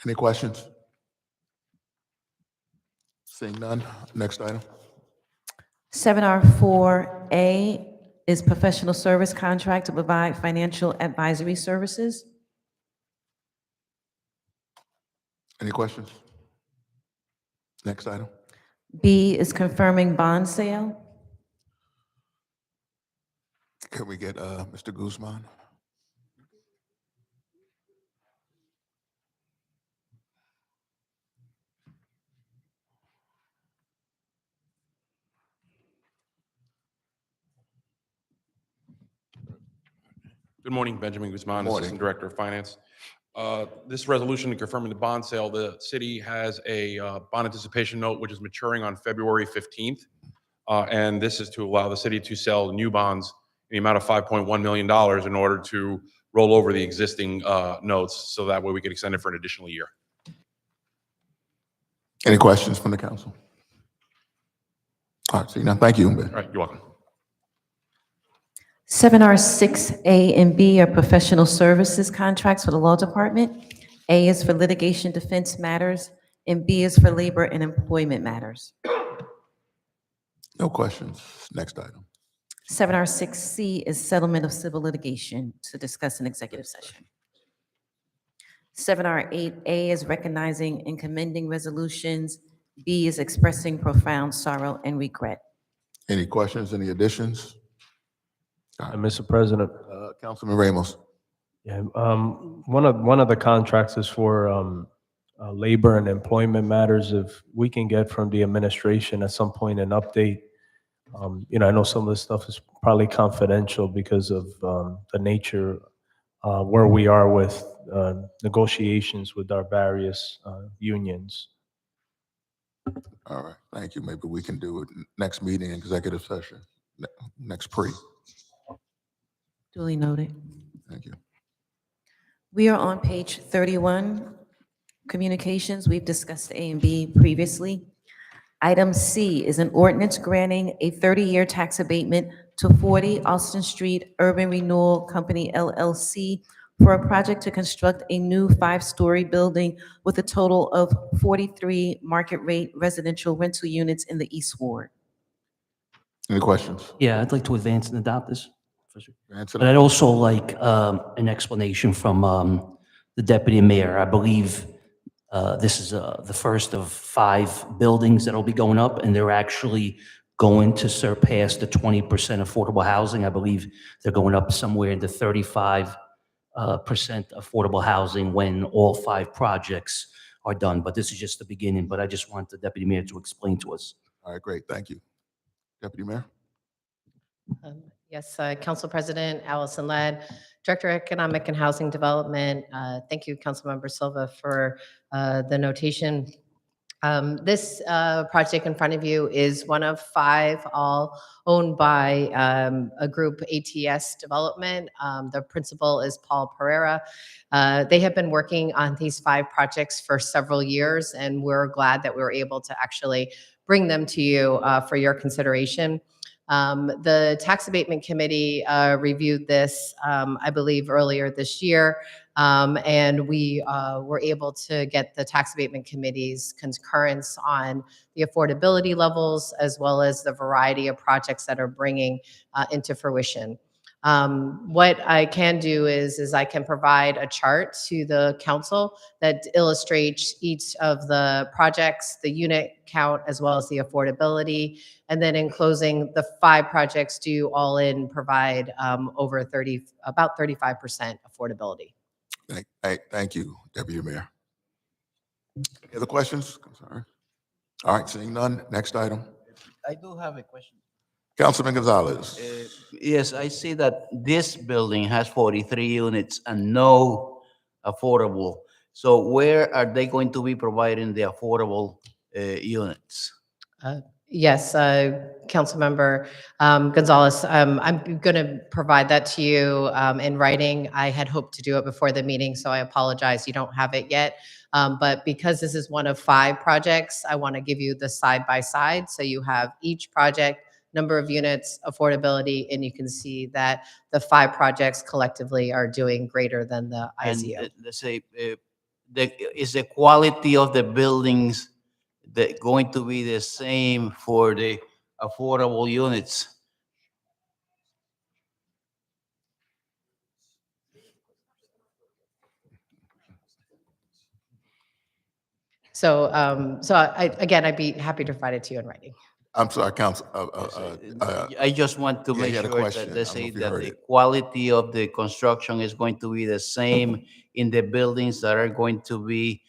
Any questions? Seeing none, next item. 7R4A is professional service contract to provide financial advisory services. Any questions? Next item. B is confirming bond sale. Can we get Mr. Guzman? Good morning, Benjamin Guzman, Morning. Assistant Director of Finance. This resolution confirming the bond sale, the city has a bond anticipation note which is maturing on February 15th. And this is to allow the city to sell new bonds in the amount of $5.1 million in order to roll over the existing notes, so that way we can extend it for an additional year. Any questions from the council? All right, seeing none, thank you. All right, you're welcome. 7R6A and B are professional services contracts for the law department. A is for litigation defense matters, and B is for labor and employment matters. No questions. Next item. 7R6C is settlement of civil litigation to discuss in executive session. 7R8A is recognizing and commending resolutions. B is expressing profound sorrow and regret. Any questions, any additions? And Mr. President, Councilman Ramos. yeah, one of the contracts is for labor and employment matters. If we can get from the administration at some point an update, I know some of this stuff is probably confidential because of the nature where we are with negotiations with our various unions. All right, thank you. Maybe we can do it next meeting, executive session, next pre. Duly noted. Thank you. We are on page 31, communications. We've discussed A and B previously. Item C is an ordinance granting a 30-year tax abatement to 40 Austin Street Urban Renewal Company LLC for a project to construct a new 5-story building with a total of 43 market-rate residential rental units in the East Ward. Any questions? Yeah, I'd like to advance and adopt this. Answer But I'd also like an explanation from the deputy mayor. I believe this is the first of 5 buildings that'll be going up, and they're actually going to surpass the 20% affordable housing. I believe they're going up somewhere into 35% affordable housing when all 5 projects are done. But this is just the beginning, but I just want the deputy mayor to explain to us. All right, great, thank you. Deputy Mayor? Yes, Council President Allison Ladd, Director of Economic and Housing Development. Thank you, Councilmember Silva, for the notation. This project in front of you is one of 5, all owned by a group, ATS Development. The principal is Paul Pereira. They have been working on these 5 projects for several years, and we're glad that we were able to actually bring them to you for your consideration. The Tax Abatement Committee reviewed this, I believe, earlier this year, and we were able to get the Tax Abatement Committee's concurrence on the affordability levels as well as the variety of projects that are bringing into fruition. What I can do is I can provide a chart to the council that illustrates each of the projects, the unit count, as well as the affordability. And then in closing, the 5 projects do all in provide about 35% affordability. Thank you, Deputy Mayor. Any other questions? Sorry. All right, seeing none, next item. I do have a question. Councilman Gonzalez. Yes, I see that this building has 43 units and no affordable. So where are they going to be providing the affordable units? Yes, Councilmember Gonzalez, I'm going to provide that to you in writing. I had hoped to do it before the meeting, so I apologize. You don't have it yet. But because this is one of 5 projects, I want to give you the side by side. So you have each project, number of units, affordability, and you can see that the 5 projects collectively are doing greater than the IZO. And let's say, is the quality of the buildings that going to be the same for the affordable units? So, I'd be happy to provide it to you in writing. I'm sorry, Council. I just want to yeah, make he had a sure question. that I they don't know say if you that heard the it. quality of the construction is going to be the same in the buildings that are going to be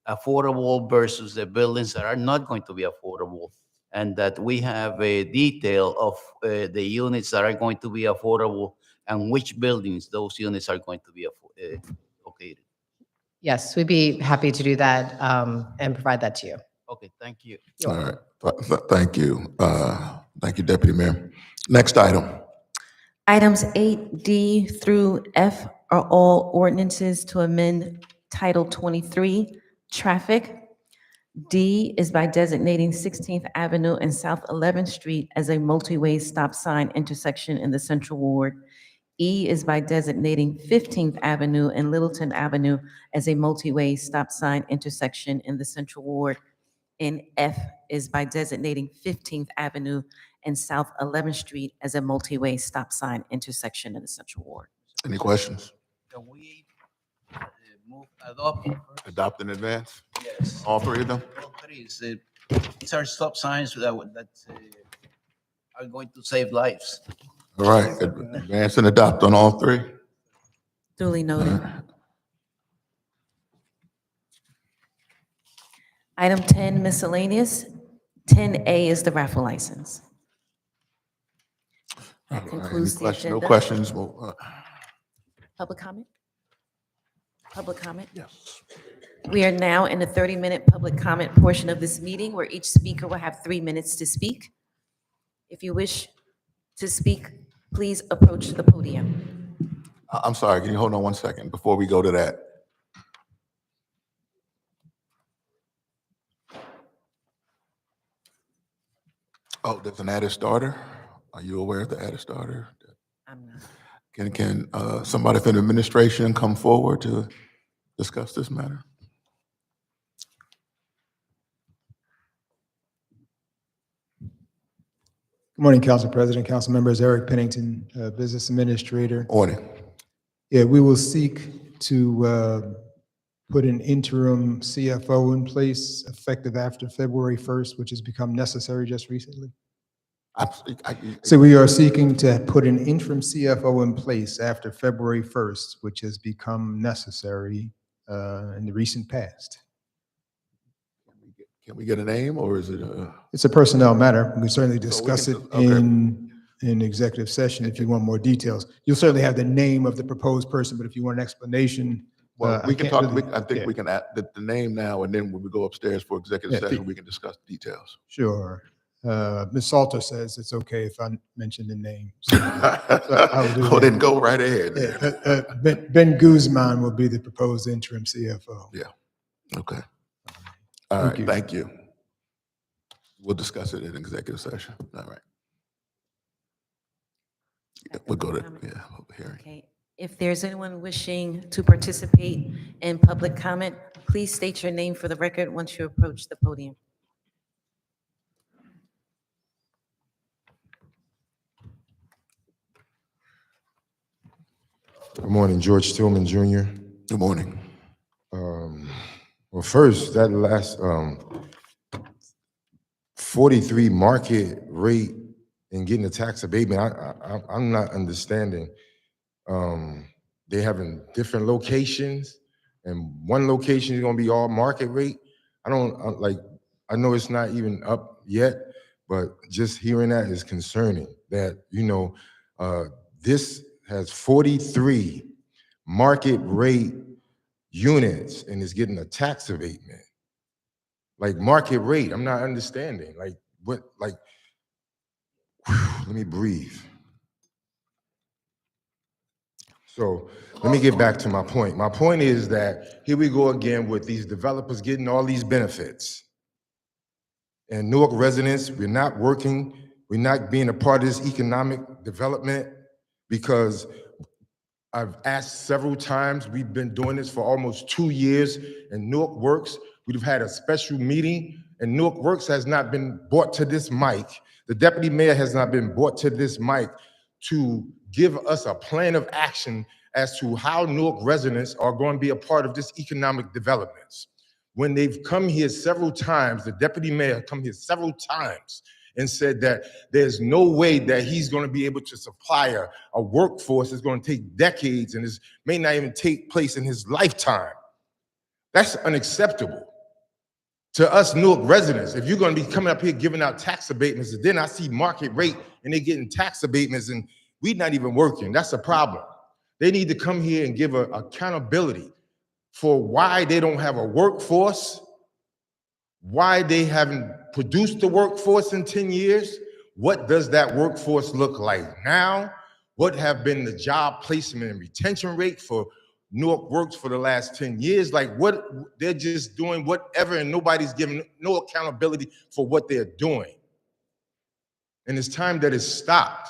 affordable versus the buildings that are not going to be affordable. And that we have a detail of the units that are going to be affordable and which buildings those units are going to be located. Yes, we'd be happy to do that and provide that to you. Okay, thank you. All right, thank you. Thank you, Deputy Mayor. Next item. Items 8D through F are all ordinances to amend Title 23, Traffic. D is by designating 16th Avenue and South 11th Street as a multi-way stop sign intersection in the Central Ward. E is by designating 15th Avenue and Littleton Avenue as a multi-way stop sign intersection in the Central Ward. And F is by designating 15th Avenue and South 11th Street as a multi-way stop sign intersection in the Central Ward. Any questions? Can we adopt? Adopt in advance? Yes. All 3 of them? All 3. These are stop signs that are going to save lives. All right, advance and adopt on all 3. Duly noted. Item 10, miscellaneous. 10A is the raffle license. That All right, concludes any the questions? No agenda. questions? Public comment? Public comment? Yes. We are now in the 30-minute public comment portion of this meeting where each speaker will have 3 minutes to speak. If you wish to speak, please approach the podium. I'm sorry, can you hold on one second before we go to that? Oh, there's an added starter? Are you aware of the added starter? I'm not. Can somebody from the administration come forward to discuss this matter? Good morning, Council President, Council members. Eric Pennington, Business Administrator. Morning. Yeah, we will seek to put an interim CFO in place effective after February 1st, which has become necessary just recently. So we are seeking to put an interim CFO in place after February 1st, which has become necessary in the recent past. Can we get a name, or is it a? It's a personnel matter. We can certainly So we discuss can it okay. in executive session if you want more details. You'll certainly have the name of the proposed person, but if you want an explanation. Well, we can can't talk, really- I think yeah, we can add the name now, and then when we go upstairs for executive Yeah, session, we can discuss details. Sure. Ms. Salter says it's okay if I mention the name. So I will do Oh, that. then go right ahead. Yeah, Ben Guzman will be the proposed interim CFO. Yeah, okay. All Thank right, you. thank you. We'll discuss it in executive session. All right. Yeah, we'll go to, Comment. public hearing. Okay. If there's anyone wishing to participate in public comment, please state your name for the record once you approach the podium. Good morning, George Tillman Jr. Good morning. Well, first, that last 43 market rate and getting a tax abatement, I'm not understanding. They having different locations, and one location is gonna be all market rate. I know it's not even up yet, but just hearing that is concerning. That this has 43 market rate units and is getting a tax abatement. Like market rate, I'm not understanding. Like what, like, let me breathe. So let me get back to my point. My point is that here we go again with these developers getting all these benefits. And Newark residents, we're not working, we're not being a part of this economic development because I've asked several times, we've been doing this for almost 2 years, and Newark Works, we've had a special meeting, and Newark Works has not been brought to this mic. The deputy mayor has not been brought to this mic to give us a plan of action as to how Newark residents are going to be a part of this economic developments. When they've come here several times, the deputy mayor come here several times and said that there's no way that he's going to be able to supply a workforce that's going to take decades and may not even take place in his lifetime. That's unacceptable to us Newark residents. If you're going to be coming up here giving out tax abatements, and then I see market rate and they're getting tax abatements and we're not even working, that's a problem. They need to come here and give accountability for why they don't have a workforce, why they haven't produced the workforce in 10 years. What does that workforce look like now? What have been the job placement and retention rate for Newark Works for the last 10 years? Like what, they're just doing whatever and nobody's giving no accountability for what they're doing. And it's time that it's stopped.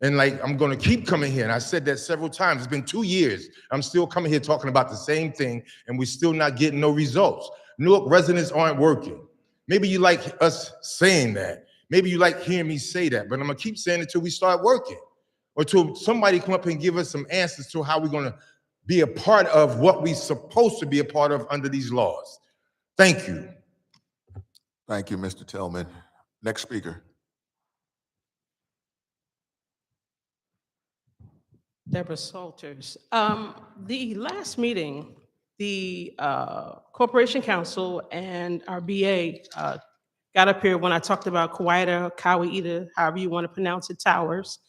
And like, I'm gonna keep coming here, and I said that several times. It's been 2 years. I'm still coming here talking about the same thing, and we're still not getting no results. Newark residents aren't working. Maybe you like us saying that. Maybe you like hearing me say that, but I'm gonna keep saying it until we start working, or till somebody come up and give us some answers to how we're gonna be a part of what we're supposed to be a part of under these laws. Thank you. Thank you, Mr. Tillman. Next speaker. Deborah Salters. The last meeting, the Corporation Council and our BA got up here when I talked about Kauaita, Kauaita, however you want to pronounce it, towers,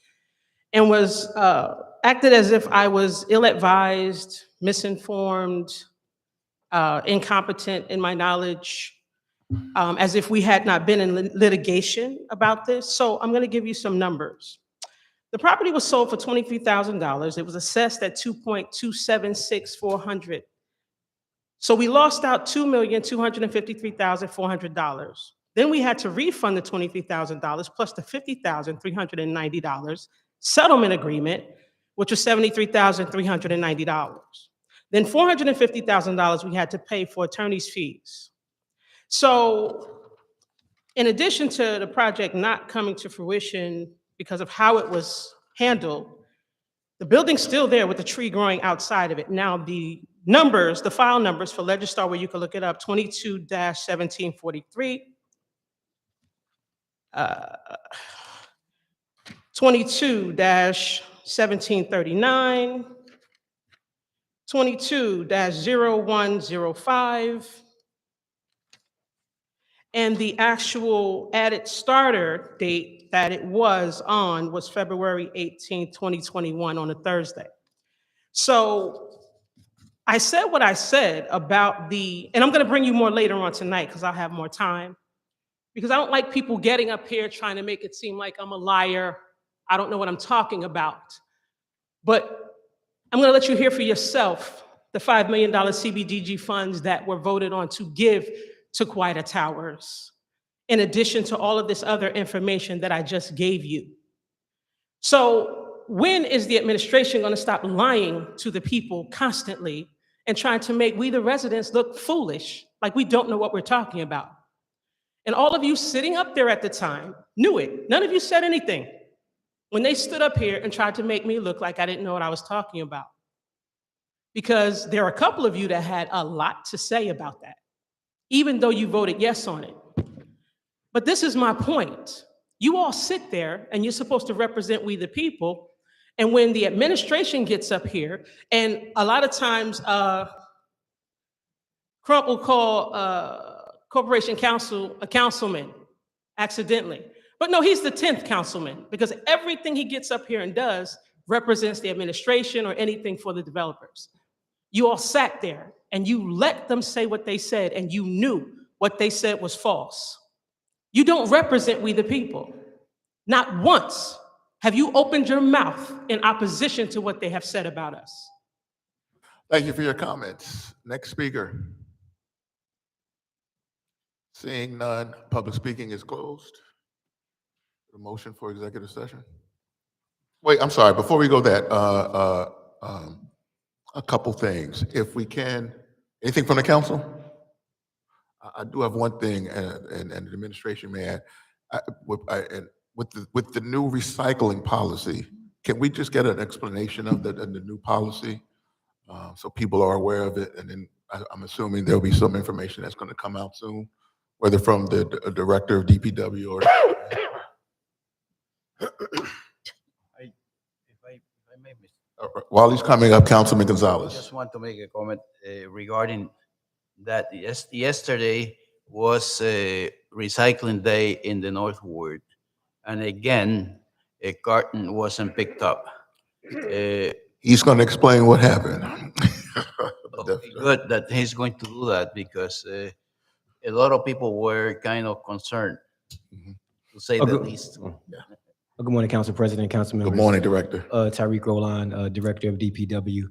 and was acted as if I was ill-advised, misinformed, incompetent in my knowledge, as if we had not been in litigation about this. So I'm going to give you some numbers. The property was sold for $23,000. It was assessed at $2.276400. So we lost out $2,253,400. Then we had to refund the $23,000 plus the $50,390 settlement agreement, which was $73,390. Then $450,000 we had to pay for attorney's fees. So in addition to the project not coming to fruition because of how it was handled, the building's still there with the tree growing outside of it. Now, the numbers, the file numbers for Legistar, where you can look it up, 22-1743, 22-1739, 22-0105, and the actual added starter date that it was on was February 18, 2021, on a Thursday. So I said what I said about and I'm gonna bring you more later on tonight because I'll have more time, because I don't like people getting up here trying to make it seem like I'm a liar. I don't know what I'm talking about. But I'm gonna let you hear for yourself the $5 million CBDG funds that were voted on to give to Quieter Towers, in addition to all of this other information that I just gave you. So when is the administration gonna stop lying to the people constantly and trying to make we, the residents, look foolish, like we don't know what we're talking about? And all of you sitting up there at the time knew it. None of you said anything when they stood up here and tried to make me look like I didn't know what I was talking about. Because there are a couple of you that had a lot to say about that, even though you voted yes on it. But this is my point. You all sit there and you're supposed to represent we the people. And when the administration gets up here, and a lot of times Crump will call Corporation Counsel a councilman accidentally. But no, he's the 10th councilman, because everything he gets up here and does represents the administration or anything for the developers. You all sat there and you let them say what they said, and you knew what they said was false. You don't represent we the people. Not once have you opened your mouth in opposition to what they have said about us. Thank you for your comments. Next speaker. Seeing none, public speaking is closed. The motion for executive session. Wait, I'm sorry, before we go that, a couple things. If we can, anything from the council? I do have one thing, and the administration may add. With the new recycling policy, can we just get an explanation of the new policy so people are aware of it? And then I'm assuming there'll be some information that's going to come out soon, whether from the director of DPW or. If I may, Mr. While he's coming up, Councilman I Gonzalez. just want to make a comment regarding that. Yesterday was recycling day in the North Ward. And again, a carton wasn't picked up. He's going to explain what happened. Good that he's going to do that, because a lot of people were kind of concerned, to say the least. Good morning, Council President, Council members. Good morning, Director. Tariq Roland, Director of DPW.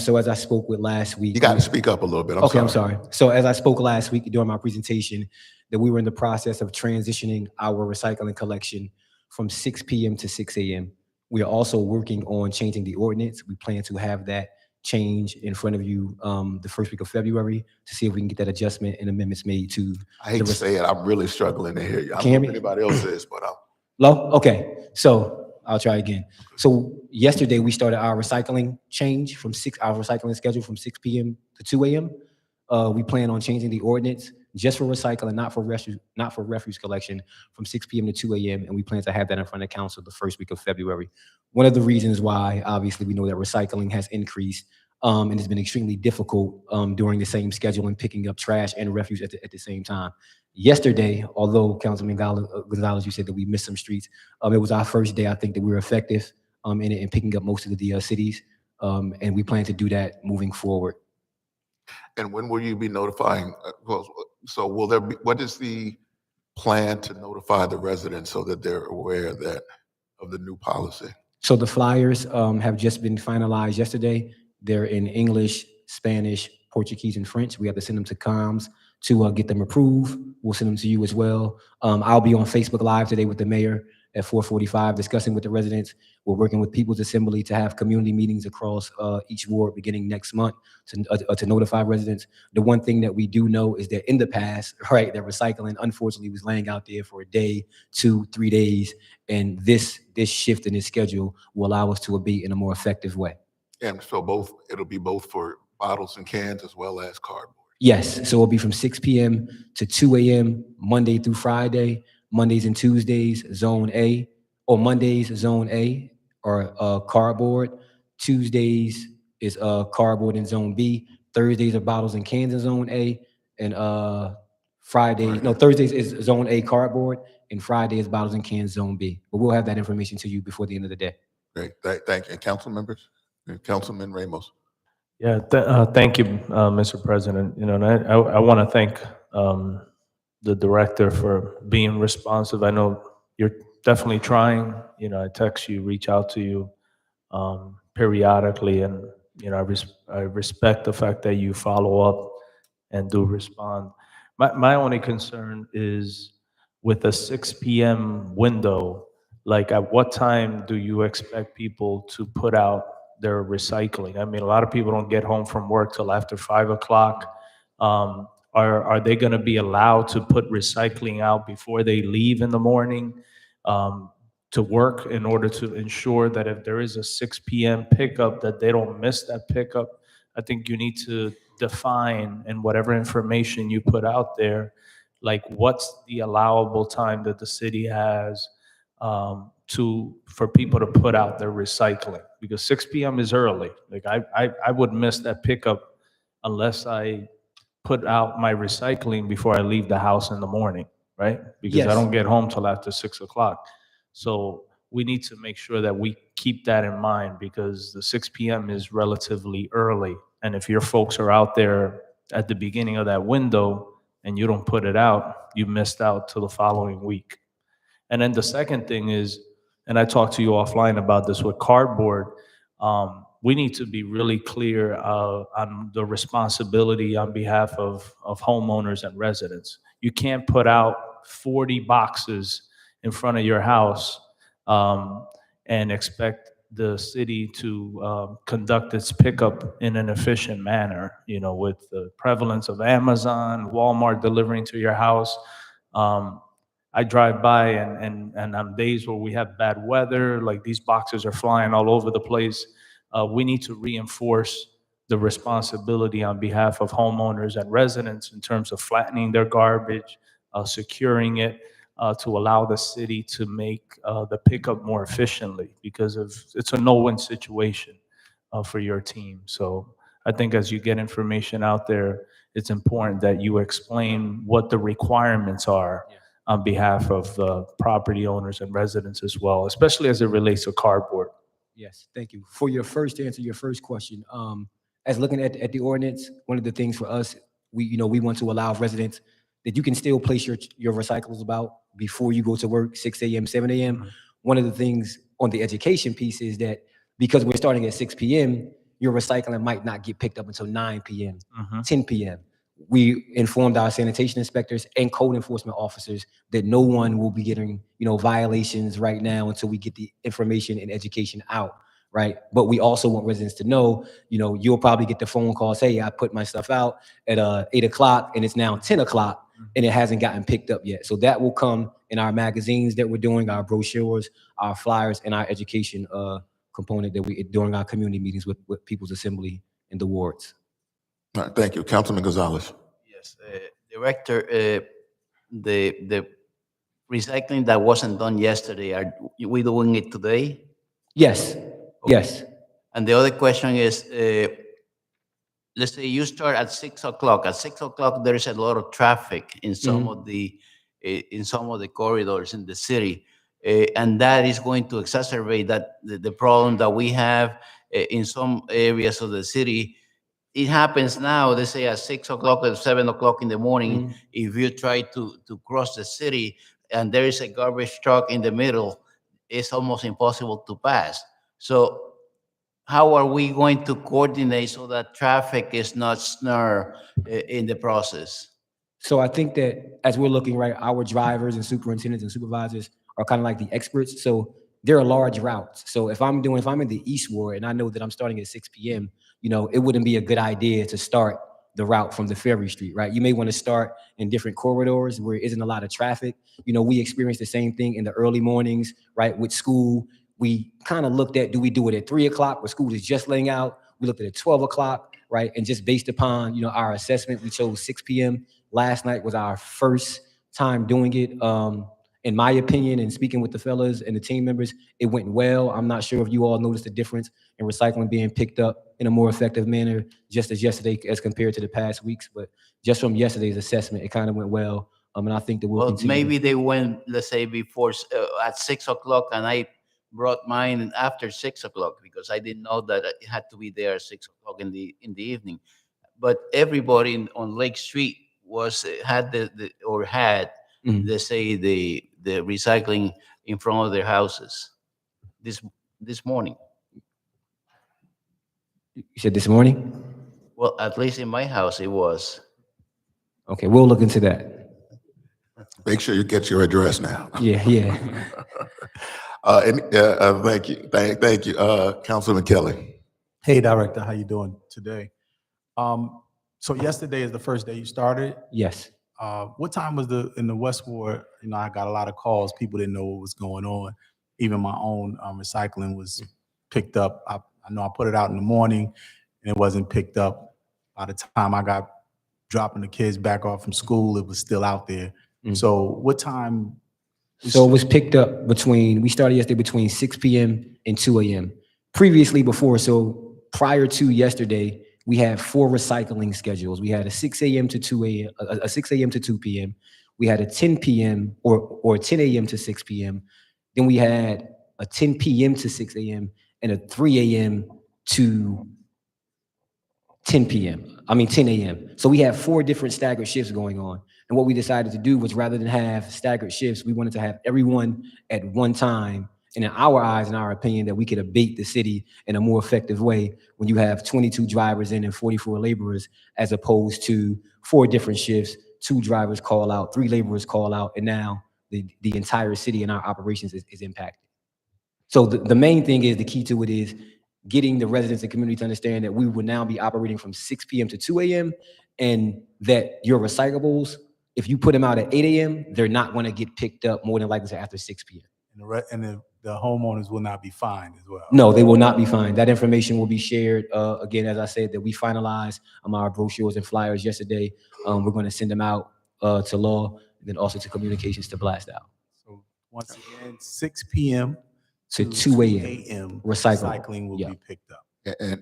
So as I spoke with last week. You got to speak up a little bit. I'm sorry. So as I spoke last week during my presentation, that we were in the process of transitioning our recycling collection from 6 p.m. to 6 a.m. We are also working on changing the ordinance. We plan to have that change in front of you the first week of February to see if we can get that adjustment and amendments made to. I hate to say it, I'm really struggling to hear you. I Can you hear don't know me? if anybody else is, but I'm. Low? Okay, so I'll try again. So yesterday we started our recycling change from our recycling schedule from 6 p.m. to 2 a.m. We plan on changing the ordinance just for recycling, not for refuse collection, from 6 p.m. to 2 a.m. And we plan to have that in front of council the first week of February. One of the reasons why, obviously, we know that recycling has increased and it's been extremely difficult during the same schedule and picking up trash and refuse at the same time. Yesterday, although Councilman Gonzalez, you said that we missed some streets, it was our first day, I think, that we were effective in picking up most of the cities. And we plan to do that moving forward. And when will you be notifying? So will there be, what is the plan to notify the residents so that they're aware of the new policy? So the flyers have just been finalized yesterday. They're in English, Spanish, Portuguese, and French. We have to send them to comms to get them approved. We'll send them to you as well. I'll be on Facebook Live today with the mayor at 4:45 discussing with the residents. We're working with People's Assembly to have community meetings across each ward beginning next month to notify residents. The one thing that we do know is that in the past, right, that recycling unfortunately was laying out there for a day, 2, 3 days, and this shift in this schedule will allow us to abate in a more effective way. And so it'll be both for bottles and cans as well as cardboard. Yes, so it'll be from 6 p.m. to 2 a.m. Monday through Friday, Mondays and Tuesdays, Zone A, or Mondays, Zone A, or cardboard. Tuesdays is cardboard in Zone B. Thursdays are bottles and cans in Zone A, and Thursdays is Zone A cardboard, and Friday is bottles and cans Zone B. But we'll have that information to you before the end of the day. Great, thank you. And council members, and Councilman Ramos. Yeah, thank you, Mr. President. You know, and I want to thank the director for being responsive. I know you're definitely trying. You know, I text you, reach out to you periodically, and you know, I respect the fact that you follow up and do respond. My only concern is with a 6 p.m. window. Like, at what time do you expect people to put out their recycling? I mean, a lot of people don't get home from work till after 5 o'clock. Are they going to be allowed to put recycling out before they leave in the morning to work, in order to ensure that if there is a 6 p.m. pickup, that they don't miss that pickup? I think you need to define, in whatever information you put out there, like, what's the allowable time that the city has for people to put out their recycling, because 6 p.m. is early. Like, I would miss that pickup unless I put out my recycling before I leave the house in the morning, right? Because I Yes. don't get home till after 6 o'clock. So we need to make sure that we keep that in mind, because the 6 p.m. is relatively early. And if your folks are out there at the beginning of that window and you don't put it out, you missed out till the following week. And then the second thing is, and I talked to you offline about this with cardboard, we need to be really clear on the responsibility on behalf of homeowners and residents. You can't put out 40 boxes in front of your house and expect the city to conduct its pickup in an efficient manner. You know, with the prevalence of Amazon, Walmart delivering to your house. I drive by and on days where we have bad weather, like, these boxes are flying all over the place. We need to reinforce the responsibility on behalf of homeowners and residents in terms of flattening their garbage, securing it, to allow the city to make the pickup more efficiently, because it's a no-win situation for your team. So I think as you get information out there, it's important that you explain what the requirements are on behalf of property owners and residents as well, especially as it relates to cardboard. Yes, thank you. For your first answer, your first question, as looking at the ordinance, one of the things for us, we want to allow residents that you can still place your recyclables about before you go to work, 6 a.m., 7 a.m. One of the things on the education piece is that because we're starting at 6 p.m., your recycling might not get picked up until 9 p.m., 10 p.m. We informed our sanitation inspectors and code enforcement officers that no one will be getting, violations right now until we get the information and education out, right? But we also want residents to know, you'll probably get the phone calls, hey, I put my stuff out at 8 o'clock and it's now 10 o'clock and it hasn't gotten picked up yet. So that will come in our magazines that we're doing, our brochures, our flyers, and our education component that we during our community meetings with People's Assembly in the wards. All right, thank you. Councilman Gonzalez. Yes, Director, the recycling that wasn't done yesterday, are we doing it today? Yes, yes. And the other question is, let's say you start at 6 o'clock. At 6 o'clock, there is a lot of traffic in some of the corridors in the city, and that is going to exacerbate the problem that we have in some areas of the city. It happens now, they say at 6 o'clock or 7 o'clock in the morning, if you try to cross the city and there is a garbage truck in the middle, it's almost impossible to pass. So how are we going to coordinate so that traffic is not snare in the process? So I think that as we're looking, right, our drivers and superintendents and supervisors are kind of like the experts. So there are large routes. So if I'm in the East Ward and I know that I'm starting at 6 p.m., it wouldn't be a good idea to start the route from the Ferry Street, right? You may want to start in different corridors where there isn't a lot of traffic. We experience the same thing in the early mornings, right? With school, we kind of looked at, do we do it at 3 o'clock where school is just laying out? We looked at it at 12 o'clock, right? And just based upon, our assessment, we chose 6 p.m. Last night was our first time doing it. In my opinion, and speaking with the fellas and the team members, it went well. I'm not sure if you all noticed the difference in recycling being picked up in a more effective manner just as yesterday as compared to the past weeks. But just from yesterday's assessment, it kind of went well. And I think that we'll Well, continue. maybe they went, let's say, before at 6 o'clock, and I brought mine after 6 o'clock because I didn't know that it had to be there at 6 o'clock in the evening. But everybody on Lake Street had Mhm. let's say the recycling in front of their houses this morning. You said this morning? Well, at least in my house it was. Okay, we'll look into that. Make sure you get your address now. Yeah. Thank you. Thank you. Councilman Kelly. Hey, Director, how you doing today? So yesterday is the first day you started. Yes. What time was in the West Ward? I got a lot of calls. People didn't know what was going on. Even my own recycling was picked up. I know I put it out in the morning and it wasn't picked up. By the time I got dropping the kids back off from school, it was still out there. So what time? So it was picked up we started yesterday between 6 p.m. and 2 a.m. Previously so prior to yesterday, we had 4 recycling schedules. We had a 6 a.m. to 2 a.m., a 6 a.m. to 2 p.m. We had a 10 p.m. or 10 a.m. to 6 p.m. Then we had a 10 p.m. to 6 a.m. and a 3 a.m. to 10 a.m. So we have 4 different staggered shifts going on. And what we decided to do was rather than have staggered shifts, we wanted to have everyone at one time. And in our eyes, in our opinion, that we could abate the city in a more effective way when you have 22 drivers in and 44 laborers, as opposed to 4 different shifts, 2 drivers call out, 3 laborers call out, and now the entire city and our operations is impacted. So the main thing is, the key to it is getting the residents and community to understand that we will now be operating from 6 p.m. to 2 a.m. and that your recyclables, if you put them out at 8 a.m., they're not going to get picked up more than likely after 6 p.m. And the homeowners will not be fined as well. No, they will not be fined. That information will be shared. Again, as I said, that we finalized our brochures and flyers yesterday. We're going to send them out to law and then also to communications to blast out. So once again, 6 p.m. to 2 a.m. recycling will be picked up. And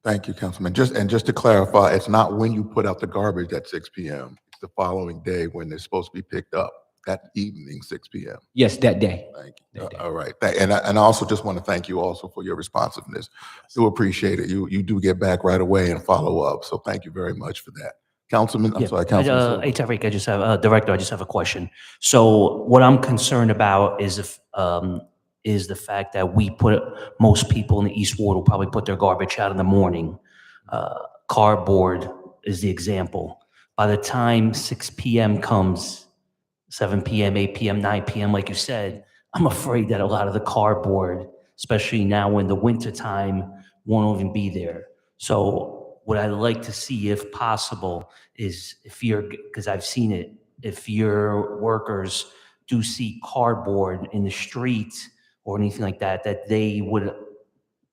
thank you, Councilman. Just to clarify, it's not when you put out the garbage at 6 p.m. It's the following day when they're supposed to be picked up. That evening, 6 p.m. Yes, that day. Thank you. All right. And I also just want to thank you also for your responsiveness. Do appreciate it. You do get back right away and follow up. So thank you very much for that. Councilman, I'm sorry, Councilman Silva. Hey, Tariq, Director, I just have a question. So what I'm concerned about is is the fact that most people in the East Ward will probably put their garbage out in the morning. Cardboard is the example. By the time 6 p.m. comes, 7 p.m., 8 p.m., 9 p.m., like you said, I'm afraid that a lot of the cardboard, especially now in the wintertime, won't even be there. So what I'd like to see, if possible, is because I've seen it, if your workers do see cardboard in the street or anything like that, that they would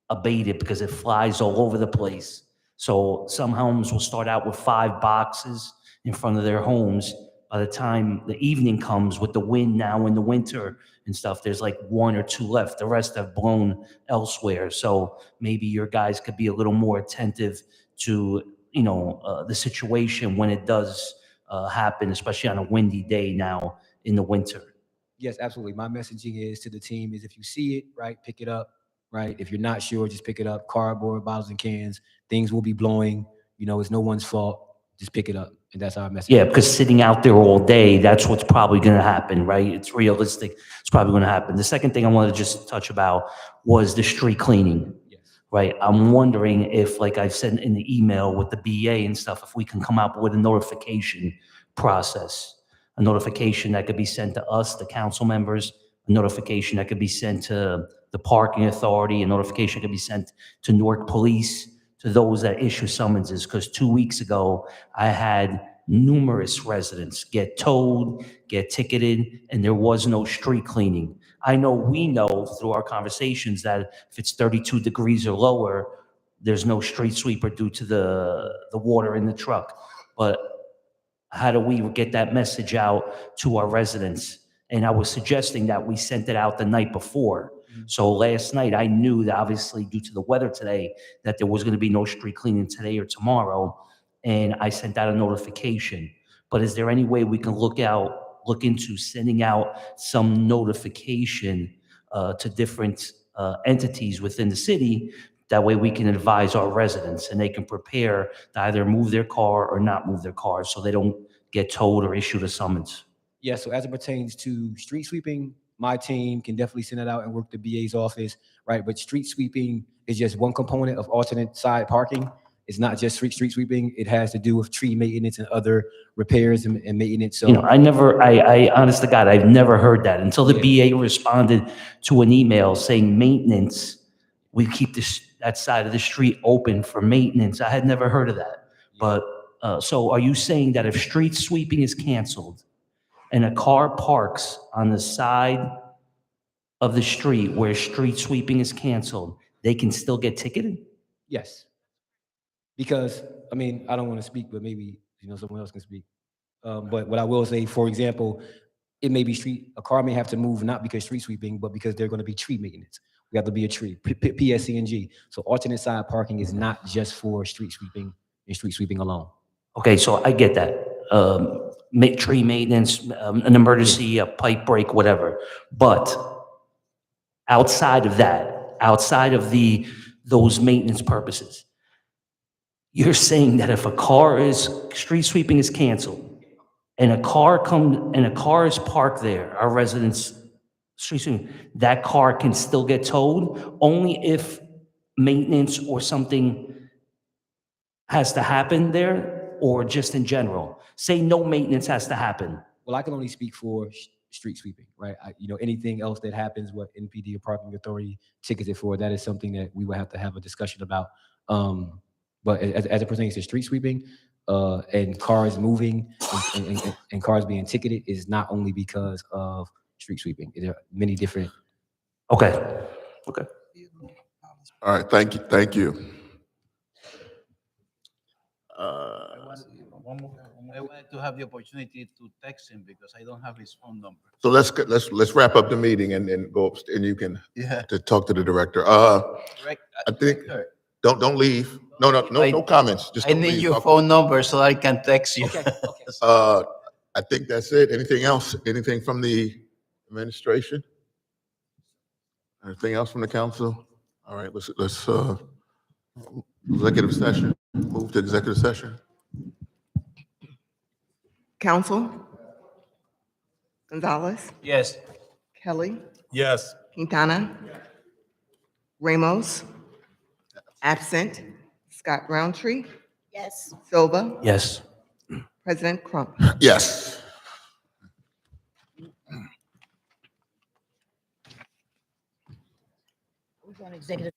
abate it because it flies all over the place. So some homes will start out with 5 boxes in front of their homes. By the time the evening comes, with the wind now in the winter and stuff, there's like 1 or 2 left. The rest have blown elsewhere. So maybe your guys could be a little more attentive to, the situation when it does happen, especially on a windy day now in the winter. Yes, absolutely. My messaging is to the team is, if you see it, right, pick it up, right? If you're not sure, just pick it up. Cardboard, bottles and cans, things will be blowing. It's no one's fault. Just pick it up. And that's our message. Yeah, because sitting out there all day, that's what's probably going to happen, right? It's realistic. It's probably going to happen. The second thing I wanted to just touch about was the street cleaning, Yes. right? I'm wondering if, like I said in the email with the BA and stuff, if we can come up with a notification process, a notification that could be sent to us, the council members, a notification that could be sent to the parking authority, a notification could be sent to Newark Police, to those that issue summonses, because 2 weeks ago, I had numerous residents get towed, get ticketed, and there was no street cleaning. I know we know through our conversations that if it's 32 degrees or lower, there's no street sweeper due to the water in the truck. But how do we get that message out to our residents? And I was suggesting that we sent it out the night before. So last night, I knew that obviously due to the weather today, that there was going to be no street cleaning today or tomorrow. And I sent out a notification. But is there any way we can look into sending out some notification to different entities within the city? That way we can advise our residents and they can prepare to either move their car or not move their car so they don't get towed or issued a summons. Yeah, so as it pertains to street sweeping, my team can definitely send it out and work the BA's office, right? But street sweeping is just one component of alternate side parking. It's not just street sweeping. It has to do with tree maintenance and other repairs and maintenance. So, You know, I honest to God, I've never heard that until the BA responded to an email saying maintenance, we keep that side of the street open for maintenance. I had never heard of that. But, so are you saying that if street sweeping is canceled and a car parks on the side of the street where street sweeping is canceled, they can still get ticketed? yes. Because, I mean, I don't want to speak, but maybe, someone else can speak. But what I will say, for example, it may be a car may have to move not because street sweeping, but because they're going to be tree maintenance. We have to be a tree, PSC&G. So alternate side parking is not just for street sweeping and street sweeping alone. Okay, so I get that. Tree maintenance, an emergency, a pipe break, whatever. But outside of that, outside of those maintenance purposes, you're saying that if street sweeping is canceled and a car is parked there, our residents, street sweeping, that car can still get towed only if maintenance or something has to happen there, or just in general? Say no maintenance has to happen. Well, I can only speak for street sweeping, right? Anything else that happens, what NPD or parking authority tickets it for, that is something that we would have to have a discussion about. But as it pertains to street sweeping and cars moving and cars being ticketed is not only because of street sweeping. There are many different. Okay. All right, thank you. I wanted to have the opportunity to text him because I don't have his phone number. So let's wrap up the meeting and then go upstairs and you can to talk to the director. I think don't leave. No comments. Just I don't need leave. your phone number so I can text you. Okay. I think that's it. Anything else? Anything from the administration? Anything else from the council? All right, let's executive session. Move to executive session. Council? Gonzalez? Yes. Kelly? Yes. Quintana? Ramos? Absent. Scott Roundtree? Yes. Silva? Yes. President Crump? Yes. Executive